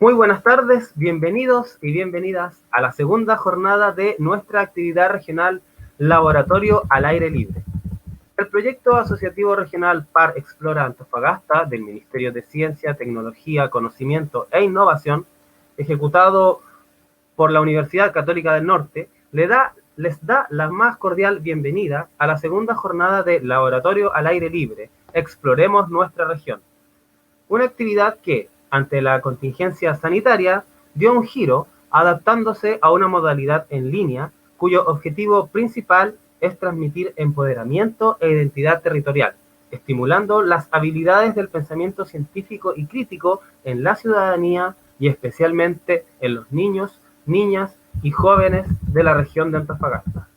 Muy buenas tardes, bienvenidos y bienvenidas a la segunda jornada de nuestra actividad regional Laboratorio al Aire Libre. El proyecto asociativo regional PAR Explora Antofagasta del Ministerio de Ciencia, Tecnología, Conocimiento e Innovación, ejecutado por la Universidad Católica del Norte, les da la más cordial bienvenida a la segunda jornada de Laboratorio al Aire Libre, Exploremos nuestra región. Una actividad que, ante la contingencia sanitaria, dio un giro adaptándose a una modalidad en línea cuyo objetivo principal es transmitir empoderamiento e identidad territorial, estimulando las habilidades del pensamiento científico y crítico en la ciudadanía y especialmente en los niños, niñas y jóvenes de la región de Antofagasta.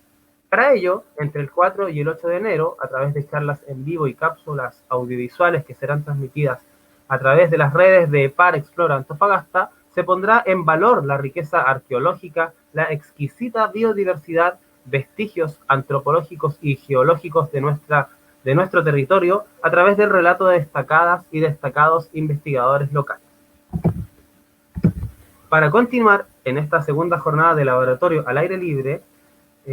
Para ello, entre el 4 y el 8 de enero, a través de charlas en vivo y cápsulas audiovisuales que serán transmitidas a través de las redes de PAR Explora Antofagasta, se pondrá en valor la riqueza arqueológica, la exquisita biodiversidad, vestigios antropológicos y geológicos de nuestro territorio a través del relato de destacadas y destacados investigadores locales. Para continuar en esta segunda jornada de laboratorio al aire libre,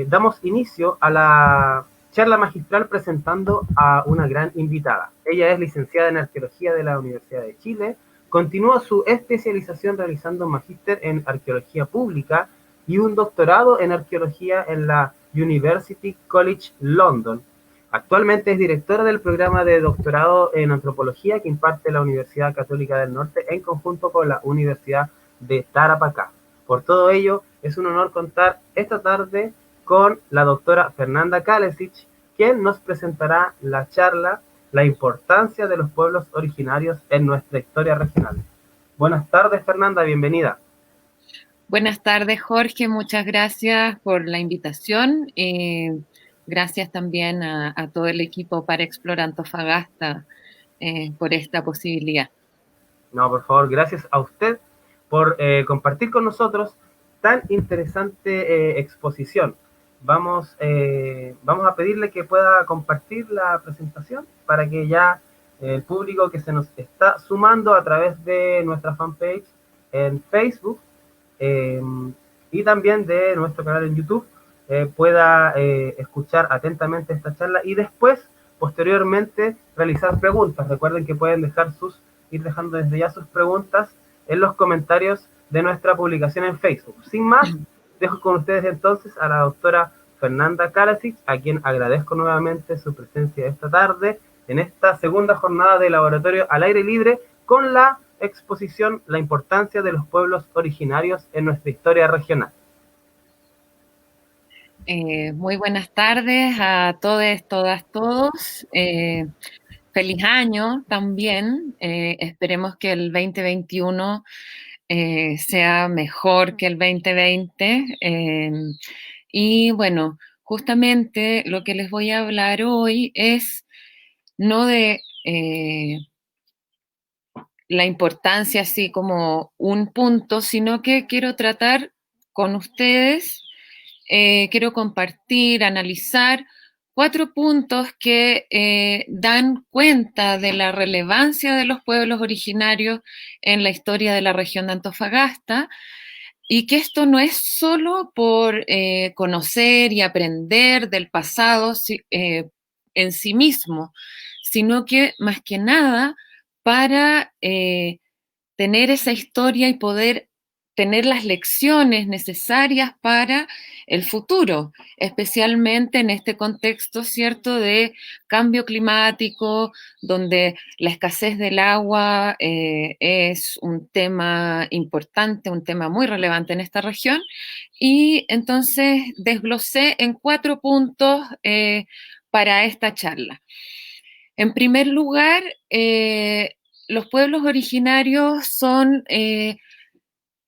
damos inicio a la charla magistral presentando a una gran invitada. Ella es licenciada en Arqueología de la Universidad de Chile, continúa su especialización realizando un magíster en Arqueología Pública y un doctorado en Arqueología en la University College London. Actualmente es directora del programa de doctorado en Antropología que imparte la Universidad Católica del Norte en conjunto con la Universidad de Tarapacá. Por todo ello, es un honor contar esta tarde con la doctora Fernanda Kalesic, quien nos presentará la charla La importancia de los pueblos originarios en nuestra historia regional. Buenas tardes, Fernanda, bienvenida. Buenas tardes, Jorge, muchas gracias por la invitación. Gracias también a todo el equipo para Explora Antofagasta por esta posibilidad. No, por favor, gracias a usted por compartir con nosotros tan interesante exposición. Vamos a pedirle que pueda compartir la presentación para que ya el público que se nos está sumando a través de nuestra fanpage en Facebook y también de nuestro canal en YouTube pueda escuchar atentamente esta charla y después, posteriormente, realizar preguntas. Recuerden que pueden ir dejando desde ya sus preguntas en los comentarios de nuestra publicación en Facebook. Sin más, dejo con ustedes entonces a la doctora Fernanda Kalesic, a quien agradezco nuevamente su presencia esta tarde en esta segunda jornada de laboratorio al aire libre con la exposición La importancia de los pueblos originarios en nuestra historia regional. Muy buenas tardes a todos, todas, todos. Feliz año también. Esperemos que el 2021 sea mejor que el 2020. Y bueno, justamente lo que les voy a hablar hoy es no de la importancia así como un punto, sino que quiero tratar con ustedes, quiero compartir, analizar 4 puntos que dan cuenta de la relevancia de los pueblos originarios en la historia de la región de Antofagasta, y que esto no es solo por conocer y aprender del pasado en sí mismo, sino que más que nada para tener esa historia y poder tener las lecciones necesarias para el futuro, especialmente en este contexto, ¿cierto?, de cambio climático, donde la escasez del agua es un tema importante, un tema muy relevante en esta región. Y entonces desglosé en 4 puntos para esta charla. En primer lugar, los pueblos originarios son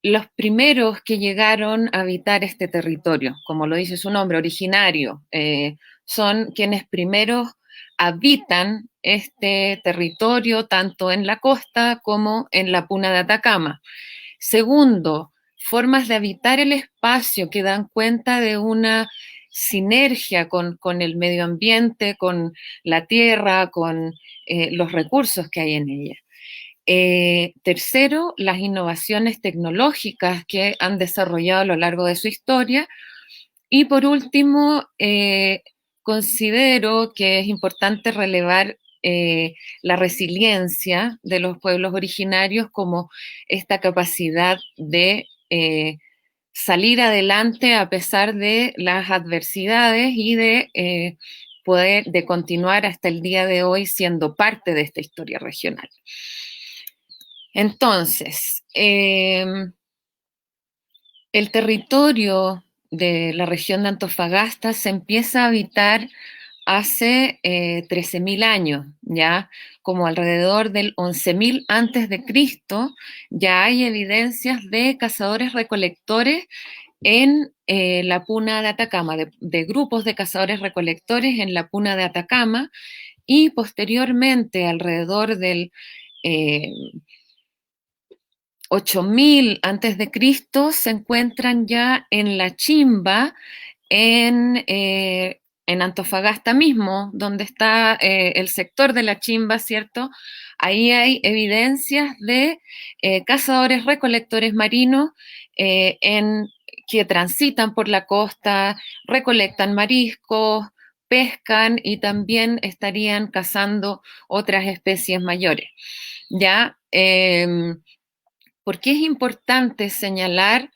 los primeros que llegaron a habitar este territorio, como lo dice su nombre, originario. Son quienes primero habitan este territorio tanto en la costa como en la puna de Atacama. Segundo, formas de habitar el espacio que dan cuenta de una sinergia con el medio ambiente, con la tierra, con los recursos que hay en ella. Tercero, las innovaciones tecnológicas que han desarrollado a lo largo de su historia. Y por último, considero que es importante relevar la resiliencia de los pueblos originarios como esta capacidad de salir adelante a pesar de las adversidades y de poder de continuar hasta el día de hoy siendo parte de esta historia regional. Entonces, el territorio de la región de Antofagasta se empieza a habitar hace 13.000 años, ¿ya? Como alrededor del 11.000 antes de Cristo, ya hay evidencias de cazadores-recolectores en la puna de Atacama, de grupos de cazadores-recolectores en la puna de Atacama, y posteriormente, alrededor del 8.000 antes de Cristo, se encuentran ya en La Chimba, en Antofagasta mismo, donde está el sector de La Chimba, ¿cierto? Ahí hay evidencias de cazadores recolectores marinos que transitan por la costa, recolectan mariscos, pescan y también estarían cazando otras especies mayores. ¿Ya? ¿Por qué es importante señalar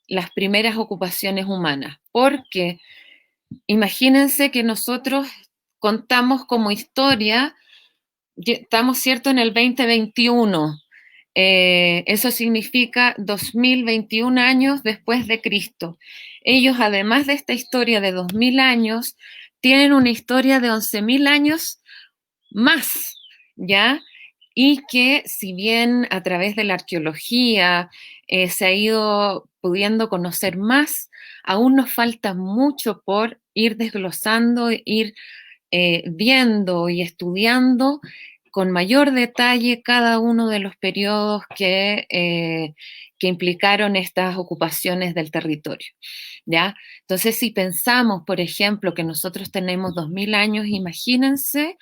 las primeras ocupaciones humanas? Porque imagínense que nosotros contamos como historia, estamos cierto en el 2021, eso significa 2021 años después de Cristo. Ellos, además de esta historia de 2.000 años, tienen una historia de 11.000 años más, ¿ya? Y que si bien a través de la arqueología se ha ido pudiendo conocer más, aún nos falta mucho por ir desglosando, ir viendo y estudiando con mayor detalle cada uno de los periodos que implicaron estas ocupaciones del territorio, ¿ya? Entonces, si pensamos, por ejemplo, que nosotros tenemos 2.000 años, imagínense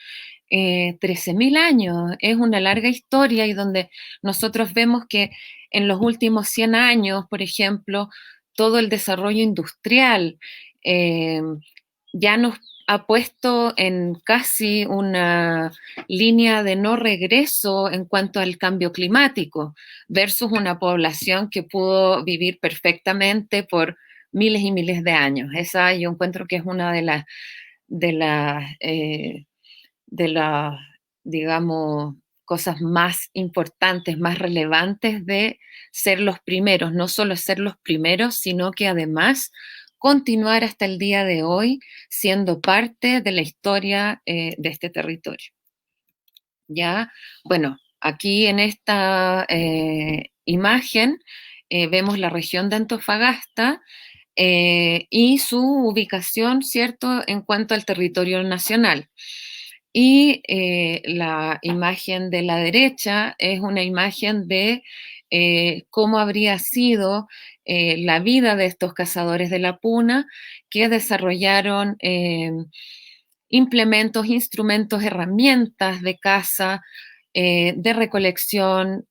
13.000 años, es una larga historia y donde nosotros vemos que en los últimos 100 años, por ejemplo, todo el desarrollo industrial eh, ya nos ha puesto en casi una línea de no regreso en cuanto al cambio climático, versus una población que pudo vivir perfectamente por miles y miles de años. Esa yo encuentro que es una de las de las, digamos, cosas más importantes, más relevantes de ser los primeros, no solo ser los primeros, sino que además continuar hasta el día de hoy siendo parte de la historia de este territorio. ¿Ya? Bueno, aquí en esta imagen vemos la región de Antofagasta y su ubicación, ¿cierto?, en cuanto al territorio nacional. Y la imagen de la derecha es una imagen de cómo habría sido la vida de estos cazadores de la puna que desarrollaron implementos, instrumentos, herramientas de caza, de recolección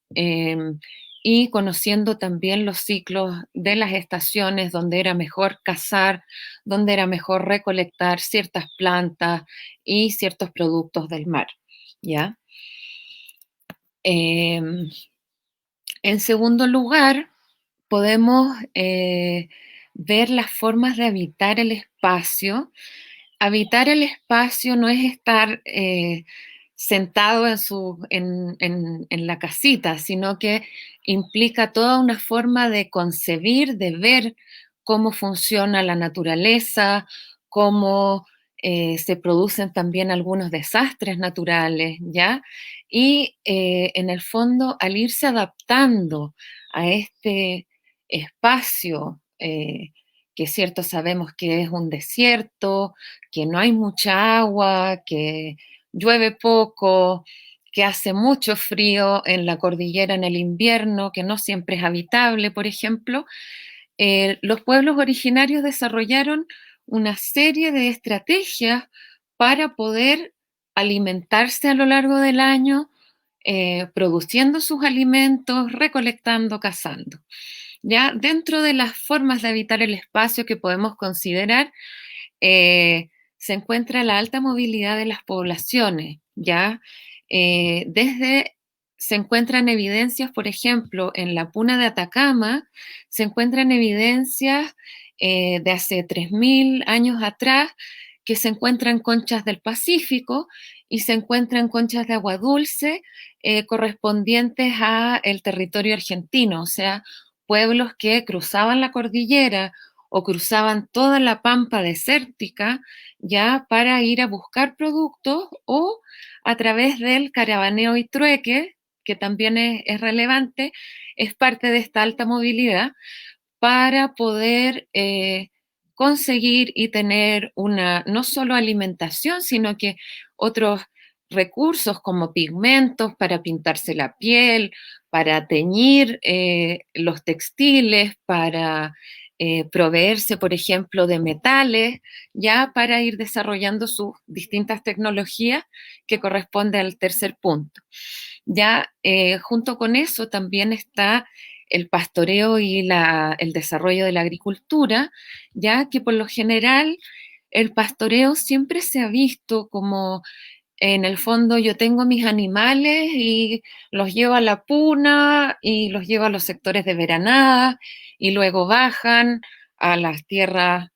y conociendo también los ciclos de las estaciones donde era mejor cazar, donde era mejor recolectar ciertas plantas y ciertos productos del mar, ¿ya? En segundo lugar, podemos ver las formas de habitar el espacio. Habitar el espacio no es estar sentado en la casita, sino que implica toda una forma de concebir, de ver cómo funciona la naturaleza, cómo se producen también algunos desastres naturales, ¿ya? Y en el fondo, al irse adaptando a este espacio, que es cierto, sabemos que es un desierto, que no hay mucha agua, que llueve poco, que hace mucho frío en la cordillera en el invierno, que no siempre es habitable, por ejemplo, los pueblos originarios desarrollaron una serie de estrategias para poder alimentarse a lo largo del año, produciendo sus alimentos, recolectando, cazando. Ya dentro de las formas de habitar el espacio que podemos considerar, se encuentra la alta movilidad de las poblaciones, ¿ya? Desde se encuentran evidencias, por ejemplo, en la Puna de Atacama, se encuentran evidencias de hace 3.000 años atrás, que se encuentran conchas del Pacífico y se encuentran conchas de agua dulce correspondientes a el territorio argentino, o sea, pueblos que cruzaban la cordillera o cruzaban toda la pampa desértica ya para ir a buscar productos o a través del caravaneo y trueque, que también es relevante, es parte de esta alta movilidad para poder conseguir y tener una no solo alimentación, sino que otros recursos como pigmentos para pintarse la piel, para teñir los textiles, para proveerse, por ejemplo, de metales, ya para ir desarrollando sus distintas tecnologías que corresponde al tercer punto. Ya junto con eso también está el pastoreo y el desarrollo de la agricultura, ya que por lo general el pastoreo siempre se ha visto como, en el fondo, yo tengo mis animales y los llevo a la puna y los llevo a los sectores de veranada y luego bajan a las tierras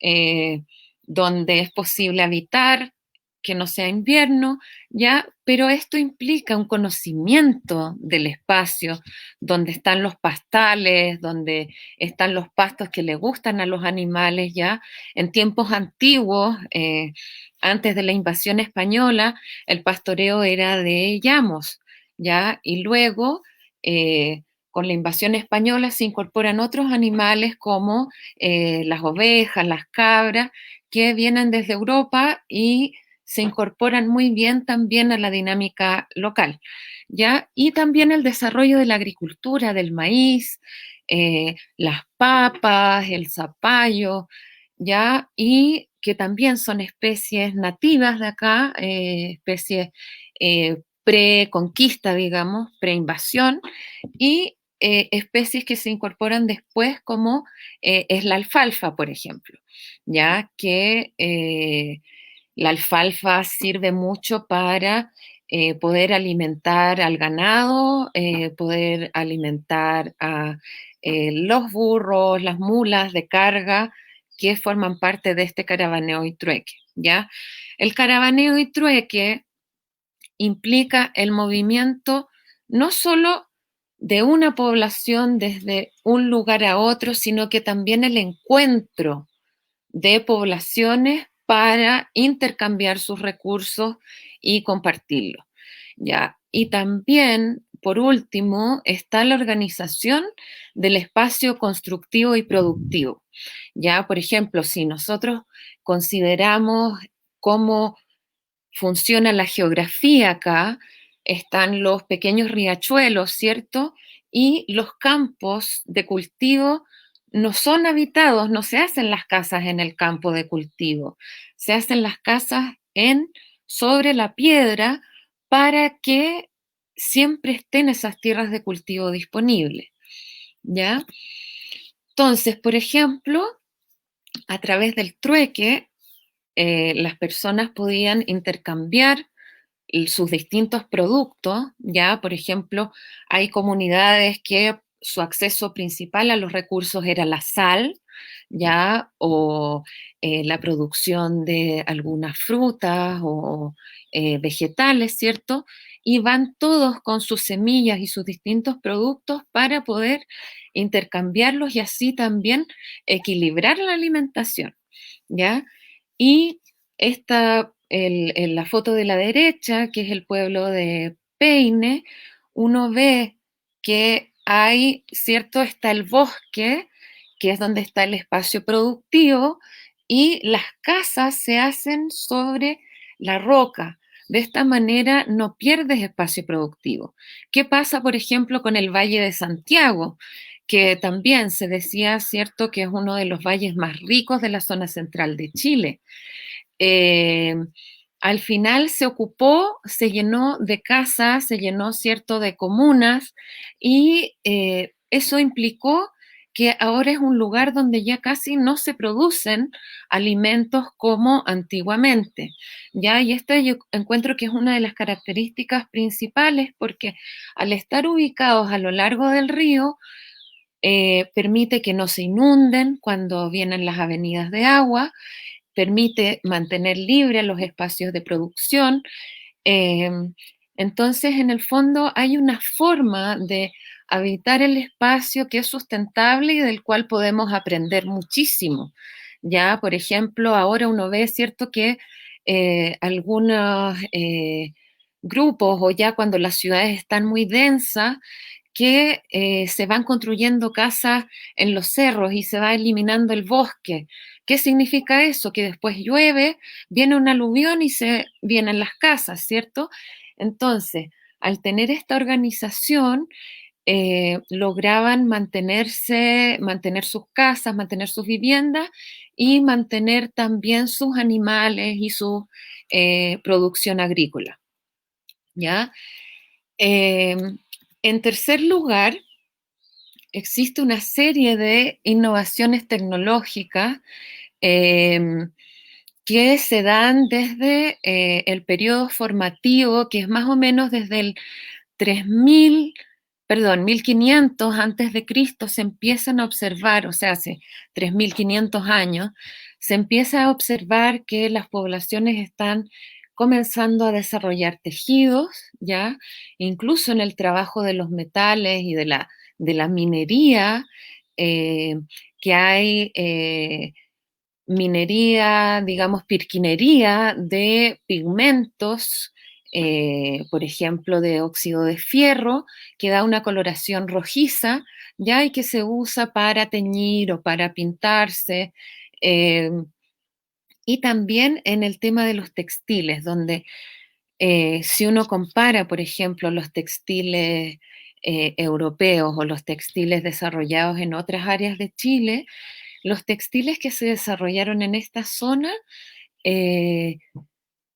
eh, donde es posible habitar, que no sea invierno, ¿ya? Pero esto implica un conocimiento del espacio, donde están los pastales, donde están los pastos que le gustan a los animales, ¿ya? En tiempos antiguos, antes de la invasión española, el pastoreo era de llamos, ¿ya? Y luego, con la invasión española, se incorporan otros animales como las ovejas, las cabras, que vienen desde Europa y se incorporan muy bien también a la dinámica local, ¿ya? Y también el desarrollo de la agricultura, del maíz, las papas, el zapallo, ¿ya? Y que también son especies nativas de acá, especies pre-conquista, digamos, pre-invasión, y especies que se incorporan después, como es la alfalfa, por ejemplo, ya que la alfalfa sirve mucho para poder alimentar al ganado, poder alimentar a los burros, las mulas de carga que forman parte de este caravaneo y trueque, ¿ya? El caravaneo y trueque implica el movimiento no solo de una población desde un lugar a otro, sino que también el encuentro de poblaciones para intercambiar sus recursos y compartirlos, ¿ya? Y también, por último, está la organización del espacio constructivo y productivo, ¿ya? Por ejemplo, si nosotros consideramos cómo funciona la geografía acá, están los pequeños riachuelos, ¿cierto? Y los campos de cultivo no son habitados, no se hacen las casas en el campo de cultivo, se hacen las casas sobre la piedra para que siempre estén esas tierras de cultivo disponibles, ¿ya? Entonces, por ejemplo, a través del trueque, las personas podían intercambiar sus distintos productos, ya, por ejemplo, hay comunidades que su acceso principal a los recursos era la sal, ya, o la producción de algunas frutas o vegetales, ¿cierto? Y van todos con sus semillas y sus distintos productos para poder intercambiarlos y así también equilibrar la alimentación, ¿ya? Y En la foto de la derecha, que es el pueblo de Peine, uno ve que hay, ¿cierto? Está el bosque, que es donde está el espacio productivo, y las casas se hacen sobre la roca. De esta manera no pierdes espacio productivo. ¿Qué pasa, por ejemplo, con el Valle de Santiago? Que también se decía, ¿cierto?, que es uno de los valles más ricos de la zona central de Chile. Eh, Al final se ocupó, se llenó de casas, se llenó, ¿cierto?, de comunas, y eso implicó que ahora es un lugar donde ya casi no se producen alimentos como antiguamente, ¿ya? Y este yo encuentro que es una de las características principales, porque al estar ubicados a lo largo del río, permite que no se inunden cuando vienen las avenidas de agua, permite mantener libres los espacios de producción. eh, entonces, en el fondo, hay una forma de habitar el espacio que es sustentable y del cual podemos aprender muchísimo. Ya, por ejemplo, ahora uno ve, ¿cierto?, que algunos grupos, o ya cuando las ciudades están muy densas, que se van construyendo casas en los cerros y se va eliminando el bosque. ¿Qué significa eso? Que después llueve, viene un aluvión y se vienen las casas, ¿cierto? Entonces, al tener esta organización, lograban mantener sus casas, mantener sus viviendas y mantener también sus animales y su producción agrícola, ¿ya? Eh, en tercer lugar, existe una serie de innovaciones tecnológicas eh, que se dan desde el periodo formativo, que es más o menos desde el 3000, perdón, 1500 antes de Cristo, se empiezan a observar, o sea, hace 3500 años, se empieza a observar que las poblaciones están comenzando a desarrollar tejidos, ¿ya? Incluso en el trabajo de los metales y de la minería, eh, que hay minería, digamos, pirquinería de pigmentos, por ejemplo, de óxido de fierro, que da una coloración rojiza, ya, y que se usa para teñir o para pintarse. eh, y también en el tema de los textiles, donde si uno compara, por ejemplo, los textiles europeos o los textiles desarrollados en otras áreas de Chile, los textiles que se desarrollaron en esta zona eh,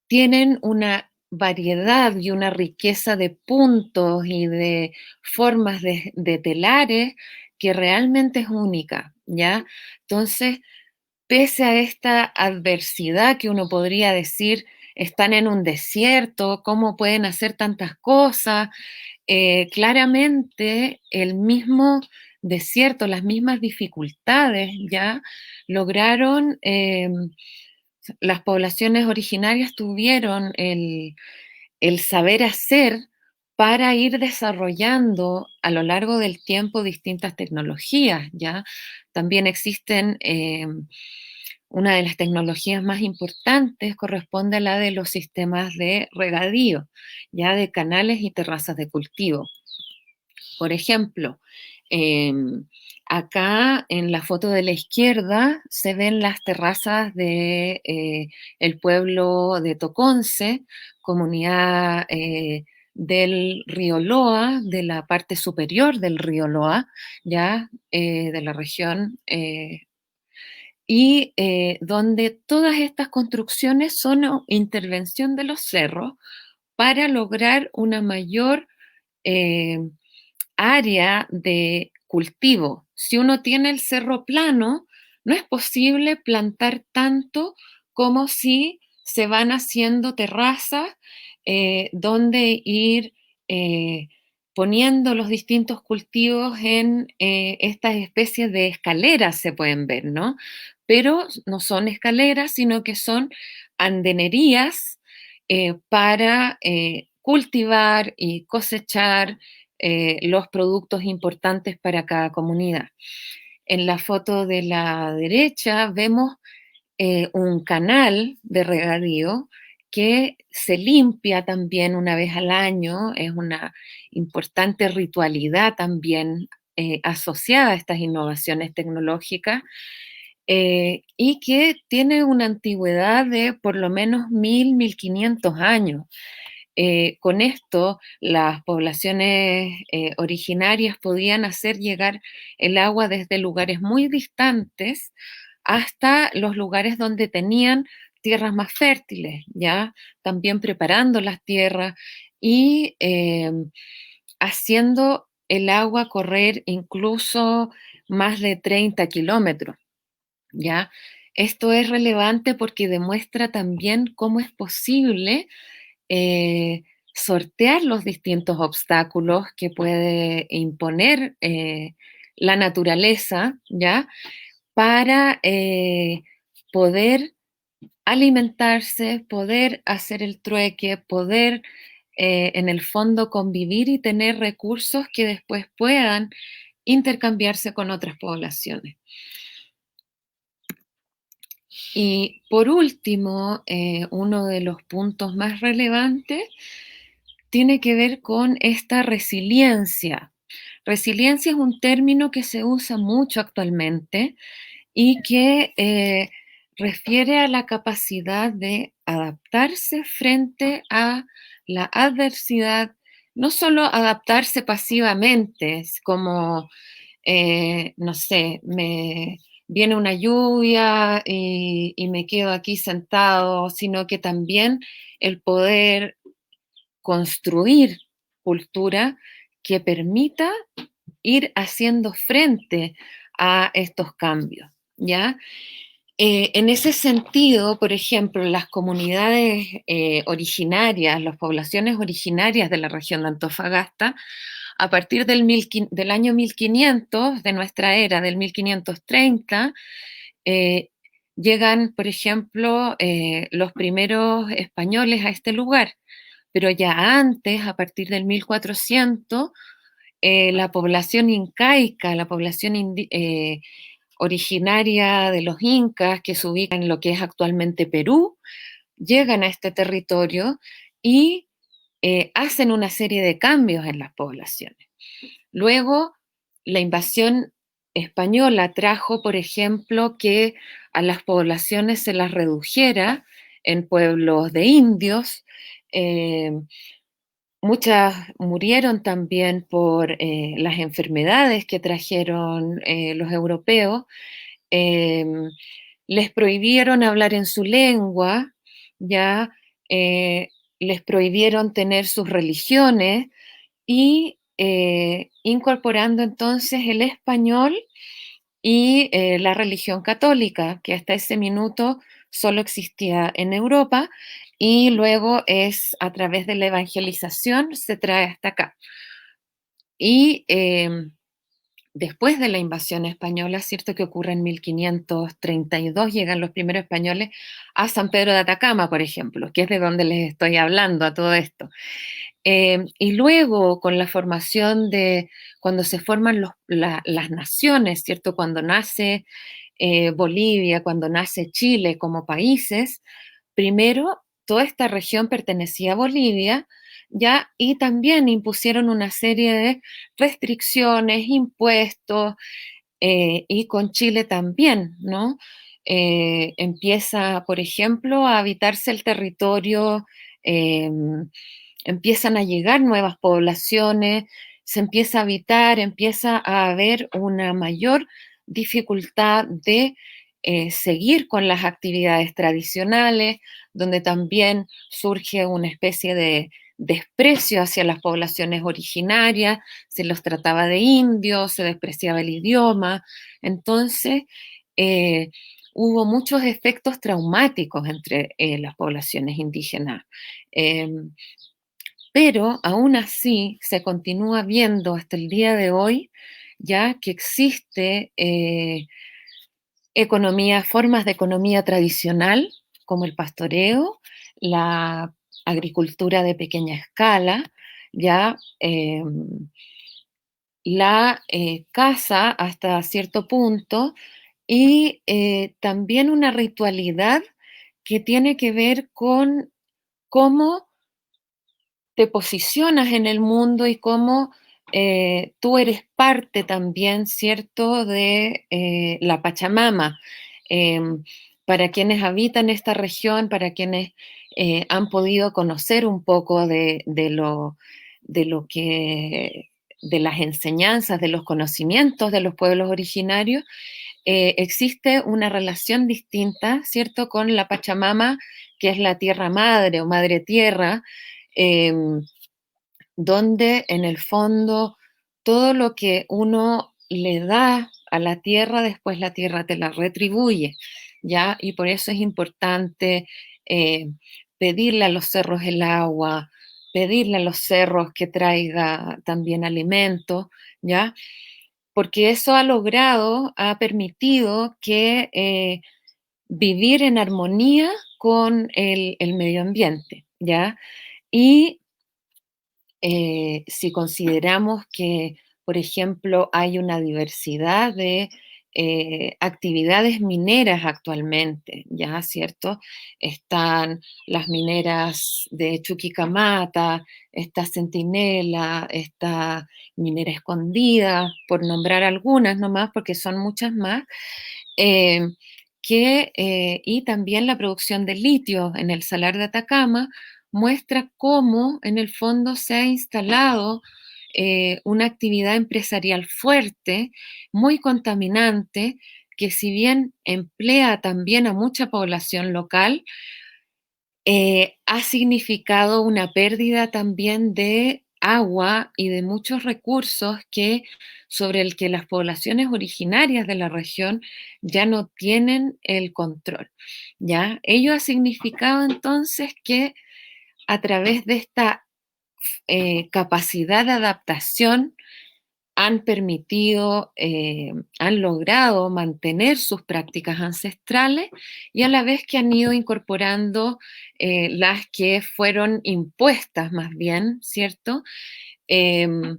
tienen una variedad y una riqueza de puntos y de formas de telares que realmente es única, ¿ya? Entonces, pese a esta adversidad que uno podría decir, están en un desierto, ¿cómo pueden hacer tantas cosas? Claramente el mismo desierto, las mismas dificultades ya lograron, las poblaciones originarias tuvieron el saber hacer para ir desarrollando a lo largo del tiempo distintas tecnologías, ¿ya? También existen, una de las tecnologías más importantes corresponde a la de los sistemas de regadío, ya de canales y terrazas de cultivo. Por ejemplo, acá en la foto de la izquierda se ven las terrazas de el pueblo de Toconce, comunidad del río Loa, de la parte superior del río Loa, ya de la región, y donde todas estas construcciones son intervención de los cerros para lograr una mayor eh, área de cultivo. Si uno tiene el cerro plano, no es posible plantar tanto como si se van haciendo terrazas donde ir eh, poniendo los distintos cultivos en estas especies de escaleras, se pueden ver, ¿no? Pero no son escaleras, sino que son andenerías para cultivar y cosechar los productos importantes para cada comunidad. En la foto de la derecha vemos un canal de regadío que se limpia también una vez al año, es una importante ritualidad también asociada a estas innovaciones tecnológicas, y que tiene una antigüedad de por lo menos 1500 años. Con esto, las poblaciones originarias podían hacer llegar el agua desde lugares muy distantes hasta los lugares donde tenían tierras más fértiles, ¿ya? También preparando las tierras y haciendo el agua correr incluso más de 30 kilómetros, ¿ya? Esto es relevante porque demuestra también cómo es posible eh, sortear los distintos obstáculos que puede imponer la naturaleza, ¿ya? Para poder alimentarse, poder hacer el trueque, poder en el fondo convivir y tener recursos que después puedan intercambiarse con otras poblaciones. Y por último, uno de los puntos más relevantes tiene que ver con esta resiliencia. Resiliencia es un término que se usa mucho actualmente y que refiere a la capacidad de adaptarse frente a la adversidad, no solo adaptarse pasivamente, es como, no sé, me viene una lluvia y me quedo aquí sentado, sino que también el poder construir cultura que permita ir haciendo frente a estos cambios, ¿ya? En ese sentido, por ejemplo, las comunidades originarias, las poblaciones originarias de la región de Antofagasta, a partir del año 1500 de nuestra era, del 1530, eh, llegan, por ejemplo, los primeros españoles a este lugar, pero ya antes, a partir del 1400, la población incaica, la población originaria de los incas, que se ubica en lo que es actualmente Perú, llegan a este territorio y hacen una serie de cambios en las poblaciones. Luego, la invasión española trajo, por ejemplo, que a las poblaciones se las redujera en pueblos de indios. eh, Muchas murieron también por las enfermedades que trajeron los europeos. Em, Les prohibieron hablar en su lengua, ya les prohibieron tener sus religiones y incorporando entonces el español y la religión católica, que hasta ese minuto solo existía en Europa y luego es a través de la evangelización se trae hasta acá. Y después de la invasión española, cierto que ocurre en 1532, llegan los primeros españoles a San Pedro de Atacama, por ejemplo, que es de donde les estoy hablando a todo esto. Y luego, con la formación de, cuando se forman las naciones, ¿cierto? Cuando nace Bolivia, cuando nace Chile como países, primero toda esta región pertenecía a Bolivia, ya, y también impusieron una serie de restricciones, impuestos, y con Chile también, ¿no? Empieza, por ejemplo, a habitarse el territorio, empiezan a llegar nuevas poblaciones, se empieza a habitar, empieza a haber una mayor dificultad de seguir con las actividades tradicionales, donde también surge una especie de desprecio hacia las poblaciones originarias, se los trataba de indios, se despreciaba el idioma, entonces eh, hubo muchos efectos traumáticos entre las poblaciones indígenas. Em, pero aún así se continúa viendo hasta el día de hoy ya que existe economía, formas de economía tradicional como el pastoreo, la agricultura de pequeña escala, ya la caza hasta cierto punto y también una ritualidad que tiene que ver con cómo te posicionas en el mundo y cómo tú eres parte también, ¿cierto?, de la Pachamama. Em, para quienes habitan esta región, para quienes han podido conocer un poco de lo que, de las enseñanzas, de los conocimientos de los pueblos originarios, existe una relación distinta, ¿cierto?, con la Pachamama, que es la tierra madre o madre tierra, em, donde en el fondo todo lo que uno le da a la tierra, después la tierra te la retribuye, ¿ya? Y por eso es importante eh, pedirle a los cerros el agua, pedirle a los cerros que traiga también alimento, ¿ya? Porque eso ha logrado, ha permitido que vivir en armonía con el medio ambiente, ¿ya? Y si consideramos que, por ejemplo, hay una diversidad de actividades mineras actualmente, ¿ya? ¿Cierto? Están las mineras de Chuquicamata, está Centinela, está Minera Escondida, por nombrar algunas nomás, porque son muchas más, eh, y también la producción de litio en el Salar de Atacama muestra cómo en el fondo se ha instalado una actividad empresarial fuerte, muy contaminante, que si bien emplea también a mucha población local, ha significado una pérdida también de agua y de muchos recursos sobre el que las poblaciones originarias de la región ya no tienen el control, ¿ya? Ello ha significado entonces que a través de esta capacidad de adaptación han logrado mantener sus prácticas ancestrales y a la vez que han ido incorporando las que fueron impuestas más bien, ¿cierto? Em,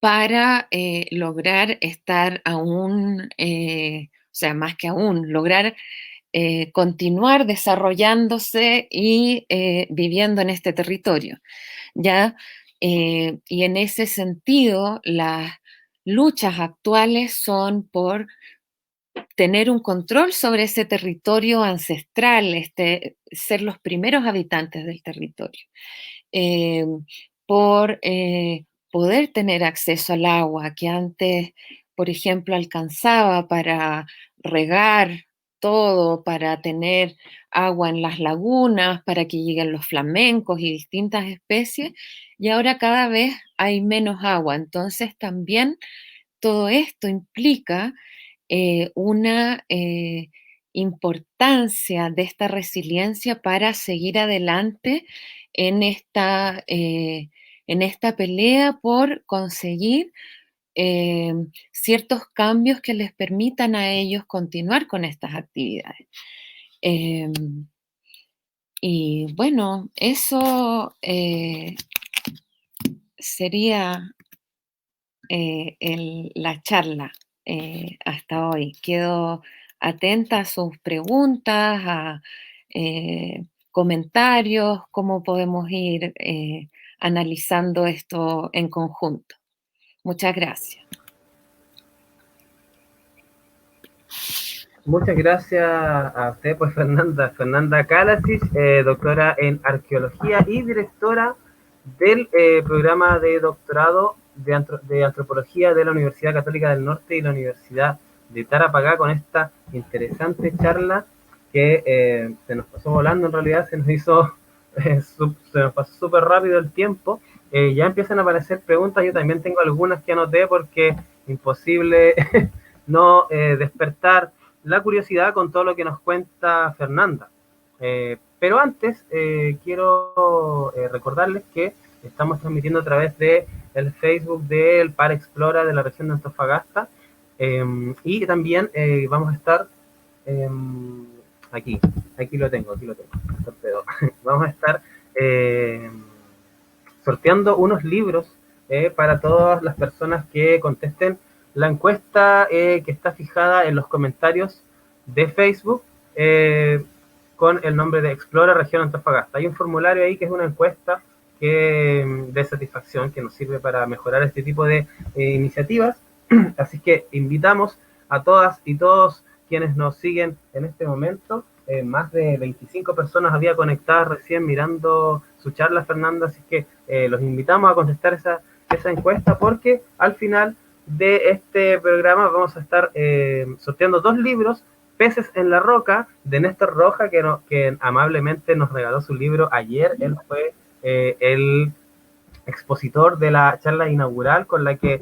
para lograr estar aún, o sea, más que aún, lograr continuar desarrollándose y viviendo en este territorio. ¿Ya? Y en ese sentido, las luchas actuales son por tener un control sobre ese territorio ancestral, ser los primeros habitantes del territorio, eh, por poder tener acceso al agua que antes, por ejemplo, alcanzaba para regar todo, para tener agua en las lagunas, para que lleguen los flamencos y distintas especies, y ahora cada vez hay menos agua. Entonces también todo esto implica una importancia de esta resiliencia para seguir adelante en en esta pelea por conseguir ciertos cambios que les permitan a ellos continuar con estas actividades. Em, y bueno, eso sería la charla hasta hoy. Quedo atenta a sus preguntas, a comentarios, cómo podemos ir analizando esto en conjunto. Muchas gracias. Muchas gracias a usted, pues Fernanda Kalasis, doctora en arqueología y directora del programa de doctorado de antropología de la Universidad Católica del Norte y la Universidad de Tarapacá, con esta interesante charla que se nos pasó volando. En realidad se nos hizo, se nos pasó súper rápido el tiempo. Ya empiezan a aparecer preguntas, yo también tengo algunas que anoté porque imposible no despertar la curiosidad con todo lo que nos cuenta Fernanda. Pero antes quiero recordarles que estamos transmitiendo a través de el Facebook del Par Explora de la región de Antofagasta, y también vamos a estar aquí lo tengo, torpedo. Vamos a estar sorteando unos libros para todas las personas que contesten la encuesta que está fijada en los comentarios de Facebook con el nombre de Explora Región Antofagasta. Hay un formulario ahí que es una encuesta de satisfacción que nos sirve para mejorar este tipo de iniciativas. Así que invitamos a todas y todos quienes nos siguen en este momento. Más de 25 personas había conectadas recién mirando su charla, Fernanda, así que los invitamos a contestar esa encuesta porque al final de este programa vamos a estar sorteando 2 libros, Peces en la Roca, de Néstor Roja, que amablemente nos regaló su libro ayer. Él fue el expositor de la charla inaugural con la que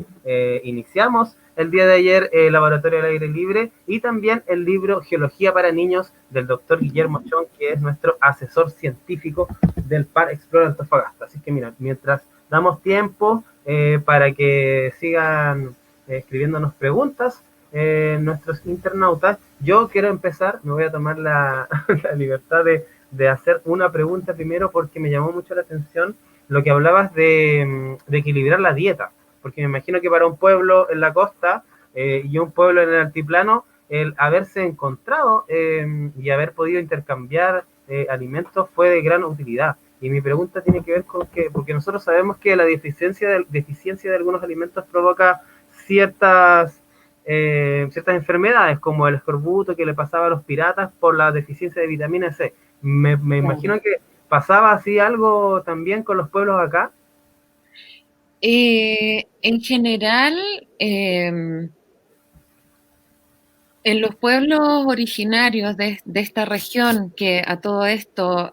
iniciamos el día de ayer el Laboratorio al Aire Libre, y también el libro Geología para Niños del doctor Guillermo Chong, que es nuestro asesor científico del Par Explora Antofagasta. Así que mira, mientras damos tiempo para que sigan escribiéndonos preguntas nuestros internautas, yo quiero empezar, me voy a tomar la libertad de hacer una pregunta primero porque me llamó mucho la atención lo que hablabas de equilibrar la dieta, porque me imagino que para un pueblo en la costa y un pueblo en el altiplano, el haberse encontrado y haber podido intercambiar alimentos fue de gran utilidad. Y mi pregunta tiene que ver con que, porque nosotros sabemos que la deficiencia de algunos alimentos provoca ciertas enfermedades, como el escorbuto que le pasaba a los piratas por la deficiencia de vitamina C. Me imagino que pasaba así algo también con los pueblos acá. En general, en los pueblos originarios de esta región, que a todo esto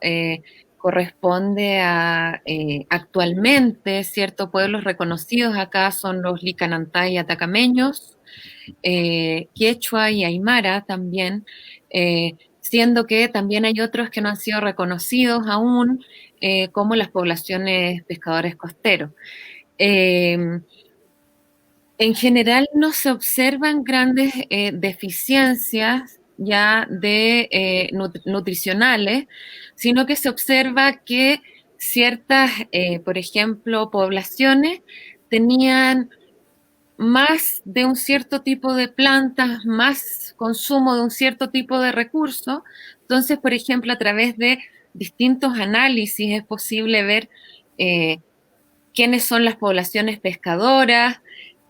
corresponde a actualmente, ciertos pueblos reconocidos acá son los Licanantay y atacameños, quechua y aymara también, siendo que también hay otros que no han sido reconocidos aún, como las poblaciones pescadores costeros. En general no se observan grandes deficiencias ya de nutricionales, sino que se observa que ciertas, por ejemplo, poblaciones tenían más de un cierto tipo de plantas, más consumo de un cierto tipo de recursos. Entonces, por ejemplo, a través de distintos análisis es posible ver quiénes son las poblaciones pescadoras,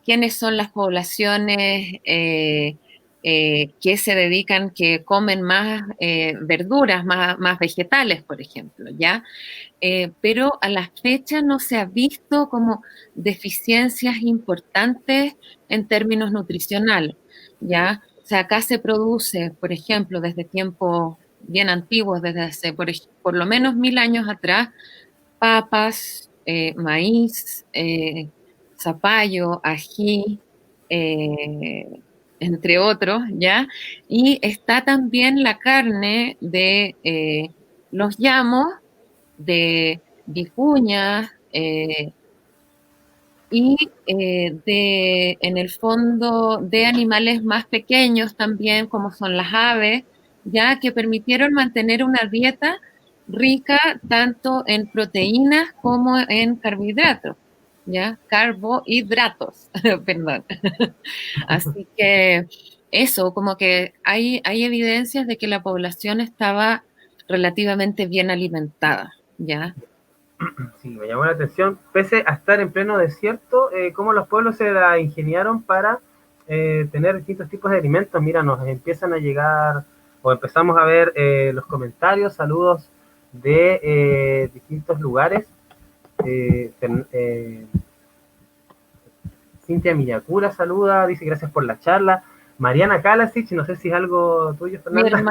quiénes son las poblaciones que se dedican, que comen más verduras, más vegetales, por ejemplo, ¿ya? Pero a la fecha no se ha visto como deficiencias importantes en términos nutricionales, ¿ya? O sea, acá se produce, por ejemplo, desde tiempos bien antiguos, desde hace por lo menos 1000 años atrás, papas, maíz, zapallo, ají, entre otros, ¿ya? Y está también la carne de los llamos, de vicuñas, y en el fondo, de animales más pequeños también, como son las aves, ya que permitieron mantener una dieta rica tanto en proteínas como en carbohidratos, ¿ya? Carbohidratos, perdón. Así que eso, como que hay evidencias de que la población estaba relativamente bien alimentada, ¿ya? Sí, me llamó la atención, pese a estar en pleno desierto, cómo los pueblos se la ingeniaron para tener distintos tipos de alimentos. Mira, nos empiezan a llegar, o empezamos a ver los comentarios, saludos de distintos lugares. Cintia Miyakura saluda, dice gracias por la charla. Mariana Kalasic, no sé si es algo tuyo, Fernanda.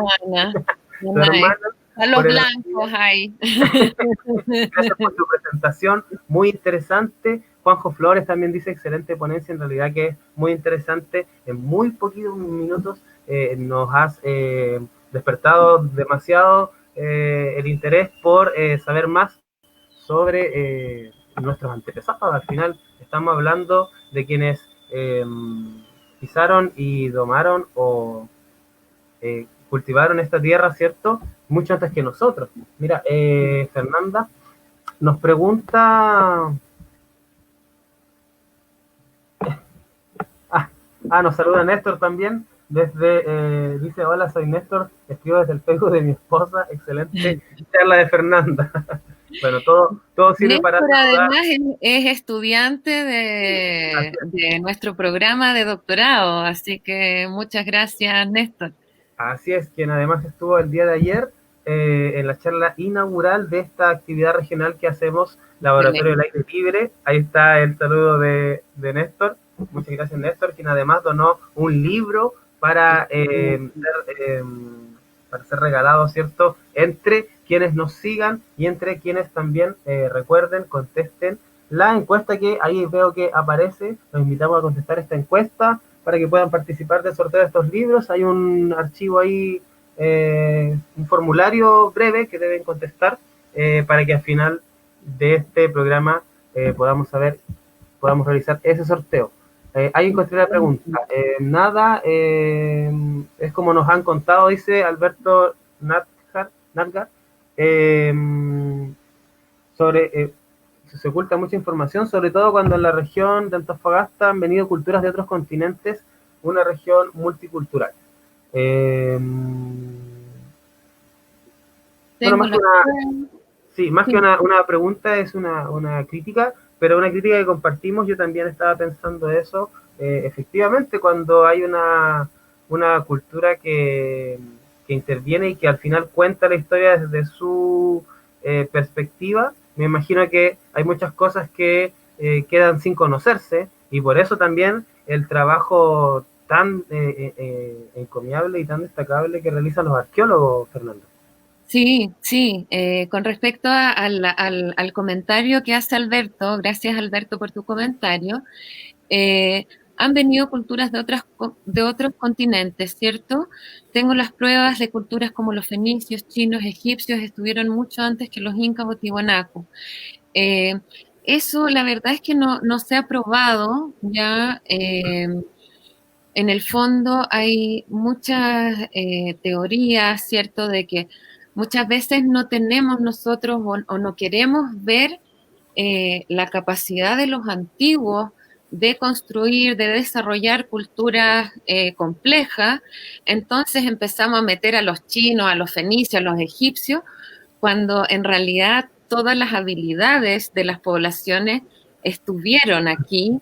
Mi hermana. A los blancos ahí. Gracias por tu presentación, muy interesante. Juanjo Flores también dice excelente ponencia, en realidad que es muy interesante. En muy poquitos minutos nos has despertado demasiado el interés por saber más sobre nuestros antepasados. Al final estamos hablando de quienes pisaron y domaron o cultivaron esta tierra, ¿cierto? Mucho antes que nosotros. Mira, Fernanda nos pregunta... Nos saluda Néstor también. Dice, hola, soy Néstor, escribo desde el Facebook de mi esposa, excelente charla de Fernanda. Bueno, todo sirve para Néstor saludar. además es estudiante de nuestro programa de doctorado, así que muchas gracias, Néstor. Así es, quien además estuvo el día de ayer en la charla inaugural de esta actividad regional que hacemos, Laboratorio del Aire Libre. Ahí está el saludo de Néstor. Muchas gracias, Néstor, quien además donó un libro para ser regalado, ¿cierto? Entre quienes nos sigan y entre quienes también recuerden, contesten la encuesta que ahí veo que aparece. Los invitamos a contestar esta encuesta para que puedan participar del sorteo de estos libros. Hay un archivo ahí, un formulario breve que deben contestar para que al final de este programa podamos realizar ese sorteo. Hay que encontré la pregunta. Es como nos han contado, dice Alberto Natgar, sobre se oculta mucha información, sobre todo cuando en la región de Antofagasta han venido culturas de otros continentes, una región multicultural. Bueno, más que una pregunta, es una crítica, pero una crítica que compartimos. Yo también estaba pensando eso. Efectivamente, cuando hay una cultura que interviene y que al final cuenta la historia desde su perspectiva, me imagino que hay muchas cosas que quedan sin conocerse, y por eso también el trabajo tan encomiable y tan destacable que realizan los arqueólogos, Fernando. Sí, sí, con respecto al comentario que hace Alberto, gracias Alberto por tu comentario, han venido culturas de otros continentes, ¿cierto? Tengo las pruebas de culturas como los fenicios, chinos, egipcios, estuvieron mucho antes que los incas o tiwanaku. Eso la verdad es que no se ha probado ya. En el fondo hay muchas teorías, ¿cierto?, de que muchas veces no tenemos nosotros o no queremos ver la capacidad de los antiguos de construir, de desarrollar culturas complejas. Entonces empezamos a meter a los chinos, a los fenicios, a los egipcios, cuando en realidad todas las habilidades de las poblaciones estuvieron aquí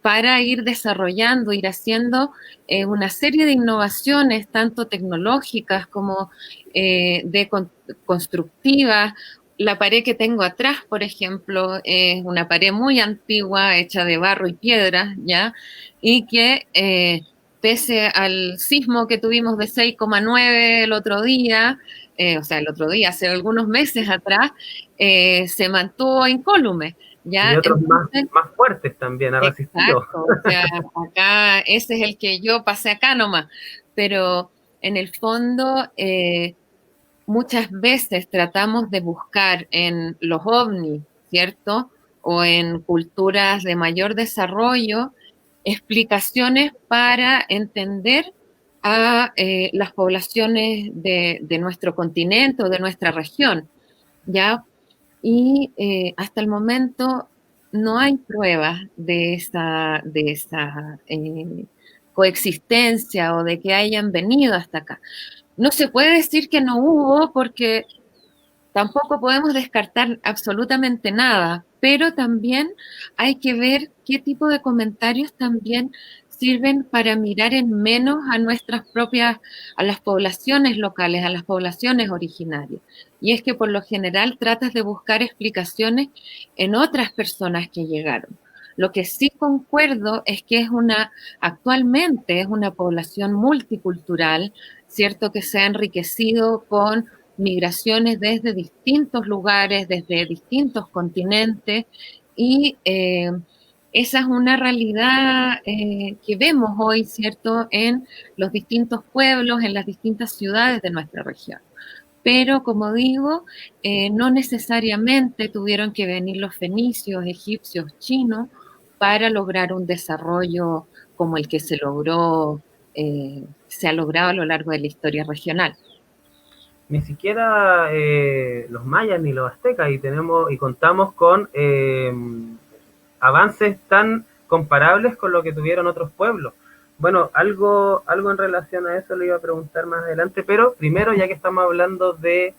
para ir desarrollando, ir haciendo una serie de innovaciones, tanto tecnológicas como constructivas. La pared que tengo atrás, por ejemplo, es una pared muy antigua, hecha de barro y piedra, ¿ya? Y que pese al sismo que tuvimos de 6,9 el otro día, hace algunos meses atrás, se mantuvo incólume. ¿Ya? Y otros Entonces, más fuertes también ha resistido. exacto, o sea, acá ese es el que yo pasé acá nomás, pero en el fondo muchas veces tratamos de buscar en los ovnis, ¿cierto? O en culturas de mayor desarrollo, explicaciones para entender a las poblaciones de nuestro continente o de nuestra región, ¿ya? Y hasta el momento no hay pruebas de esa coexistencia o de que hayan venido hasta acá. No se puede decir que no hubo porque tampoco podemos descartar absolutamente nada, pero también hay que ver qué tipo de comentarios también sirven para mirar en menos a nuestras propias, a las poblaciones locales, a las poblaciones originarias. Y es que por lo general tratas de buscar explicaciones en otras personas que llegaron. Lo que sí concuerdo es que actualmente es una población multicultural, cierto que se ha enriquecido con migraciones desde distintos lugares, desde distintos continentes, y esa es una realidad que vemos hoy, ¿cierto?, en los distintos pueblos, en las distintas ciudades de nuestra región. Pero, como digo, no necesariamente tuvieron que venir los fenicios, egipcios, chinos para lograr un desarrollo como el que se ha logrado a lo largo de la historia regional. Ni siquiera los mayas ni los aztecas, y contamos con avances tan comparables con lo que tuvieron otros pueblos. Bueno, algo en relación a eso le iba a preguntar más adelante, pero primero, ya que estamos hablando de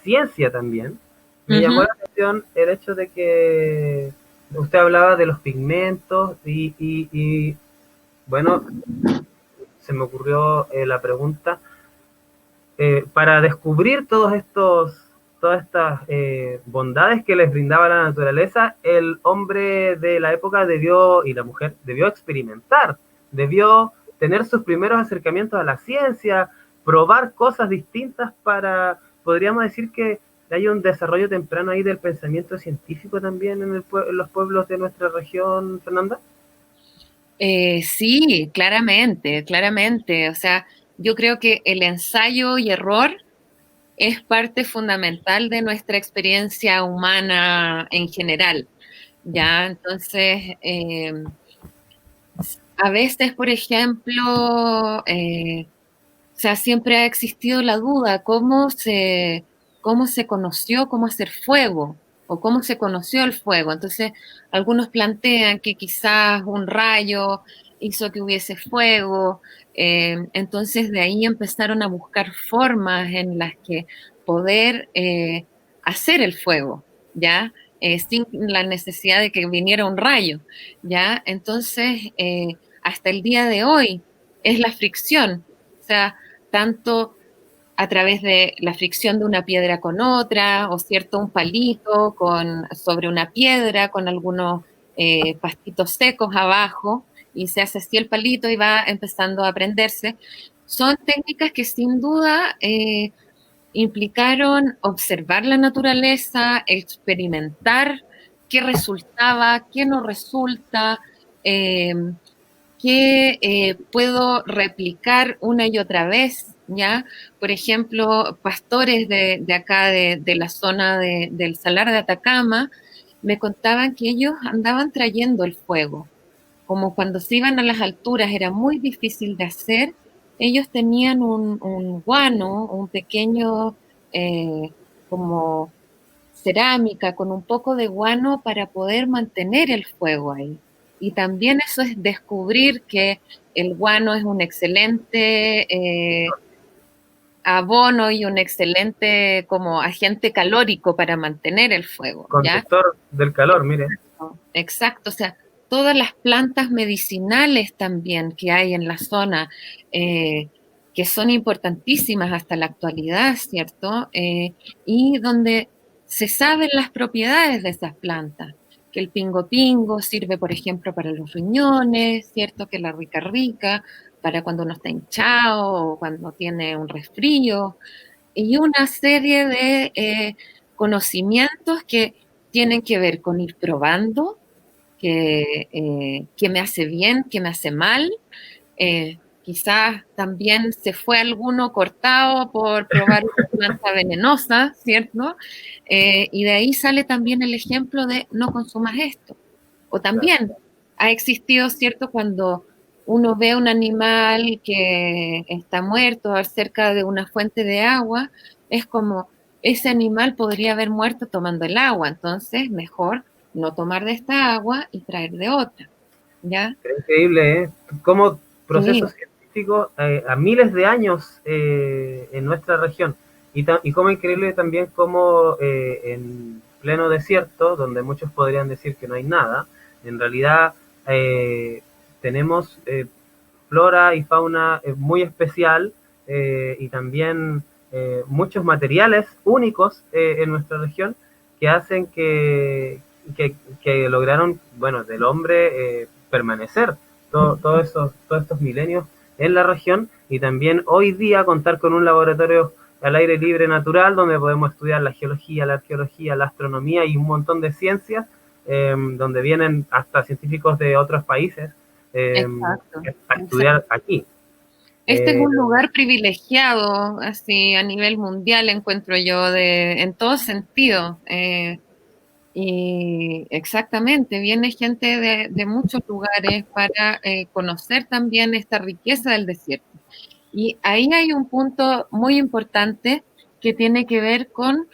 ciencia también, me llamó Ujú. la atención el hecho de que usted hablaba de los pigmentos y bueno, se me ocurrió la pregunta, para descubrir todas estas bondades que les brindaba la naturaleza, el hombre de la época debió, y la mujer, debió experimentar, debió tener sus primeros acercamientos a la ciencia, probar cosas distintas para, podríamos decir que hay un desarrollo temprano ahí del pensamiento científico también en los pueblos de nuestra región, Fernanda. Sí, claramente, claramente. O sea, yo creo que el ensayo y error es parte fundamental de nuestra experiencia humana en general. Ya, entonces, a veces, por ejemplo, o sea, siempre ha existido la duda, cómo se conoció cómo hacer fuego o cómo se conoció el fuego. Entonces, algunos plantean que quizás un rayo hizo que hubiese fuego. Entonces, de ahí empezaron a buscar formas en las que poder hacer el fuego, ¿ya? Sin la necesidad de que viniera un rayo, ¿ya? Entonces, hasta el día de hoy es la fricción. O sea, tanto a través de la fricción de una piedra con otra, o cierto, un palito sobre una piedra con algunos pastitos secos abajo, y se hace así el palito y va empezando a prenderse. Son técnicas que sin duda implicaron observar la naturaleza, experimentar qué resultaba, qué no resulta, eh, que puedo replicar una y otra vez, ¿ya? Por ejemplo, pastores de acá, de la zona del Salar de Atacama, me contaban que ellos andaban trayendo el fuego. Como cuando se iban a las alturas era muy difícil de hacer, ellos tenían un guano, un pequeño como cerámica con un poco de guano para poder mantener el fuego ahí. Y también eso es descubrir que el guano es un excelente abono y un excelente como agente calórico para mantener el fuego, ¿ya? Conductor del calor, mire. Exacto, o sea, todas las plantas medicinales también que hay en la zona, que son importantísimas hasta la actualidad, ¿cierto? Y donde se saben las propiedades de esas plantas, que el pingo pingo sirve, por ejemplo, para los riñones, ¿cierto? Que la rica rica, para cuando uno está hinchado o cuando tiene un resfrío, y una serie de conocimientos que tienen que ver con ir probando que me hace bien, que me hace mal. Quizás también se fue alguno cortado por probar una planta venenosa, ¿cierto? Y de ahí sale también el ejemplo de no consumas esto. O también ha existido, ¿cierto? Cuando uno ve un animal que está muerto cerca de una fuente de agua, es como ese animal podría haber muerto tomando el agua, entonces mejor no tomar de esta agua y traer de otra, ¿ya? Es increíble, ¿eh? Cómo Sí, procesos científicos a miles de años en nuestra región. Y cómo increíble también cómo en pleno desierto, donde muchos podrían decir que no hay nada, en realidad tenemos flora y fauna muy especial y también muchos materiales únicos en nuestra región que hacen que lograron, bueno, del hombre permanecer todos estos milenios en la región y también hoy día contar con un laboratorio al aire libre natural donde podemos estudiar la geología, la arqueología, la astronomía y un montón de ciencias donde vienen hasta científicos de otros países eh, exacto, a exacto. estudiar aquí. Este es Eh, un lugar privilegiado, así a nivel mundial, encuentro yo, en todo sentido. Y exactamente, viene gente de muchos lugares para conocer también esta riqueza del desierto. Y ahí hay un punto muy importante que tiene que ver con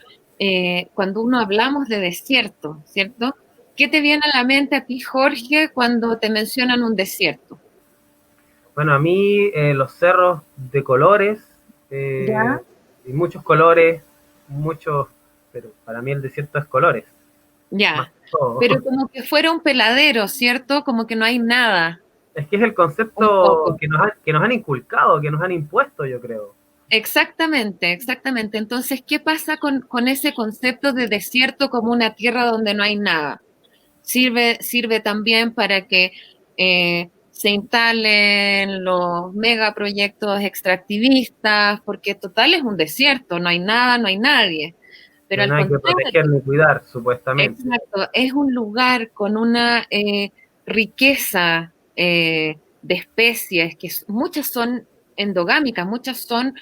cuando uno hablamos de desierto, ¿cierto? ¿Qué te viene a la mente a ti, Jorge, cuando te mencionan un desierto? Bueno, a mí los cerros de colores, ¿Ya? y muchos colores, muchos, pero para mí el desierto es colores, más Ya. que todo. Pero como que fuera un peladero, ¿cierto? Como que no hay nada, Es que es el un concepto poco. que nos han inculcado, que nos han impuesto, yo creo. Exactamente, exactamente. Entonces, ¿qué pasa con ese concepto de desierto como una tierra donde no hay nada? Sirve también para que se instalen los megaproyectos extractivistas, porque total es un desierto, no hay nada, no hay nadie. No Pero hay al nada que proteger contrario, ni cuidar, supuestamente. exacto, es un lugar con una riqueza de especies, que muchas son endogámicas, muchas son,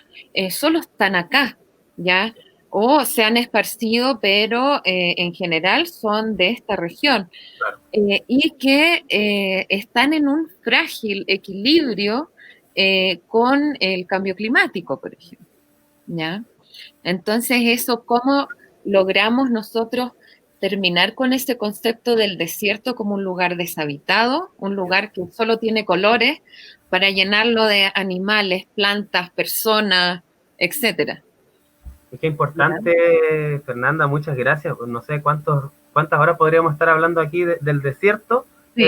solo están acá, ¿ya? O se han esparcido, pero en general son de esta región. Claro. Y que están en un frágil equilibrio con el cambio climático, por ejemplo, ¿ya? Entonces, eso, ¿cómo logramos nosotros terminar con ese concepto del desierto como un lugar deshabitado, un lugar que solo tiene colores, para llenarlo de animales, plantas, personas, etcétera? Es que ¿Ya? importante, Fernanda, muchas gracias. Pues no sé cuántas horas podríamos estar hablando aquí del desierto Sí,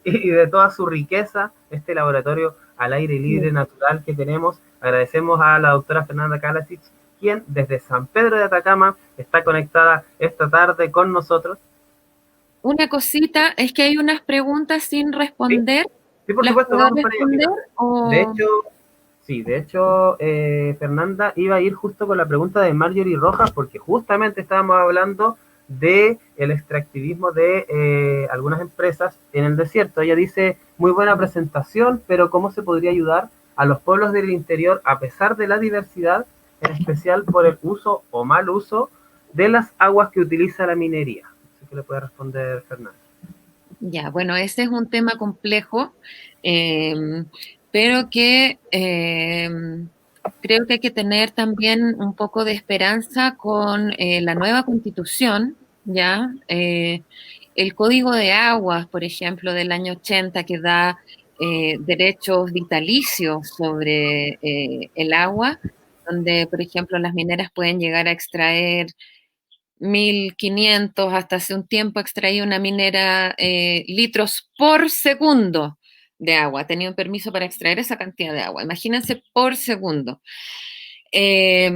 y de toda su riqueza, este laboratorio al aire libre sí. natural que tenemos. Agradecemos a la doctora Fernanda Kalasic, quien desde San Pedro de Atacama está conectada esta tarde con nosotros. Una cosita es que hay unas preguntas sin Sí, responder. sí, por ¿Las supuesto, puedo vamos para allá. responder? Mira, de O... hecho, sí, de hecho, Fernanda iba a ir justo con la pregunta de Marjorie Rojas, porque justamente estábamos hablando de el extractivismo de algunas empresas en el desierto. Ella dice, muy buena presentación, pero ¿cómo se podría ayudar a los pueblos del interior a pesar de la diversidad, en especial por el uso o mal uso de las aguas que utiliza la minería? Así que le puede responder Fernanda. Ya, bueno, ese es un tema complejo, eh, pero que creo que hay que tener también un poco de esperanza con la nueva constitución, ¿ya? El Código de Aguas, por ejemplo, del año 80, que da derechos vitalicios sobre el agua, donde, por ejemplo, las mineras pueden llegar a extraer 1.500, hasta hace un tiempo extraía una minera litros por segundo de agua. Tenía un permiso para extraer esa cantidad de agua. Imagínense por segundo. Eh,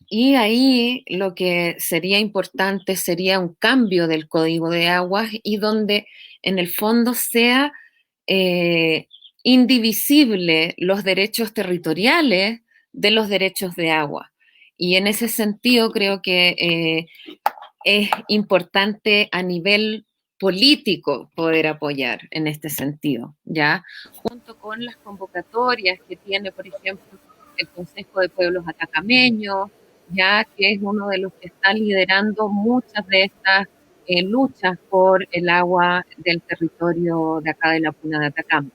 y ahí lo que sería importante sería un cambio del código de aguas y donde en el fondo sea eh, indivisible los derechos territoriales de los derechos de agua. Y en ese sentido creo que es importante a nivel político poder apoyar en este sentido, ¿ya? Junto con las convocatorias que tiene, por ejemplo, el Consejo de Pueblos Atacameños, ya que es uno de los que está liderando muchas de estas luchas por el agua del territorio de acá de la Puna de Atacama.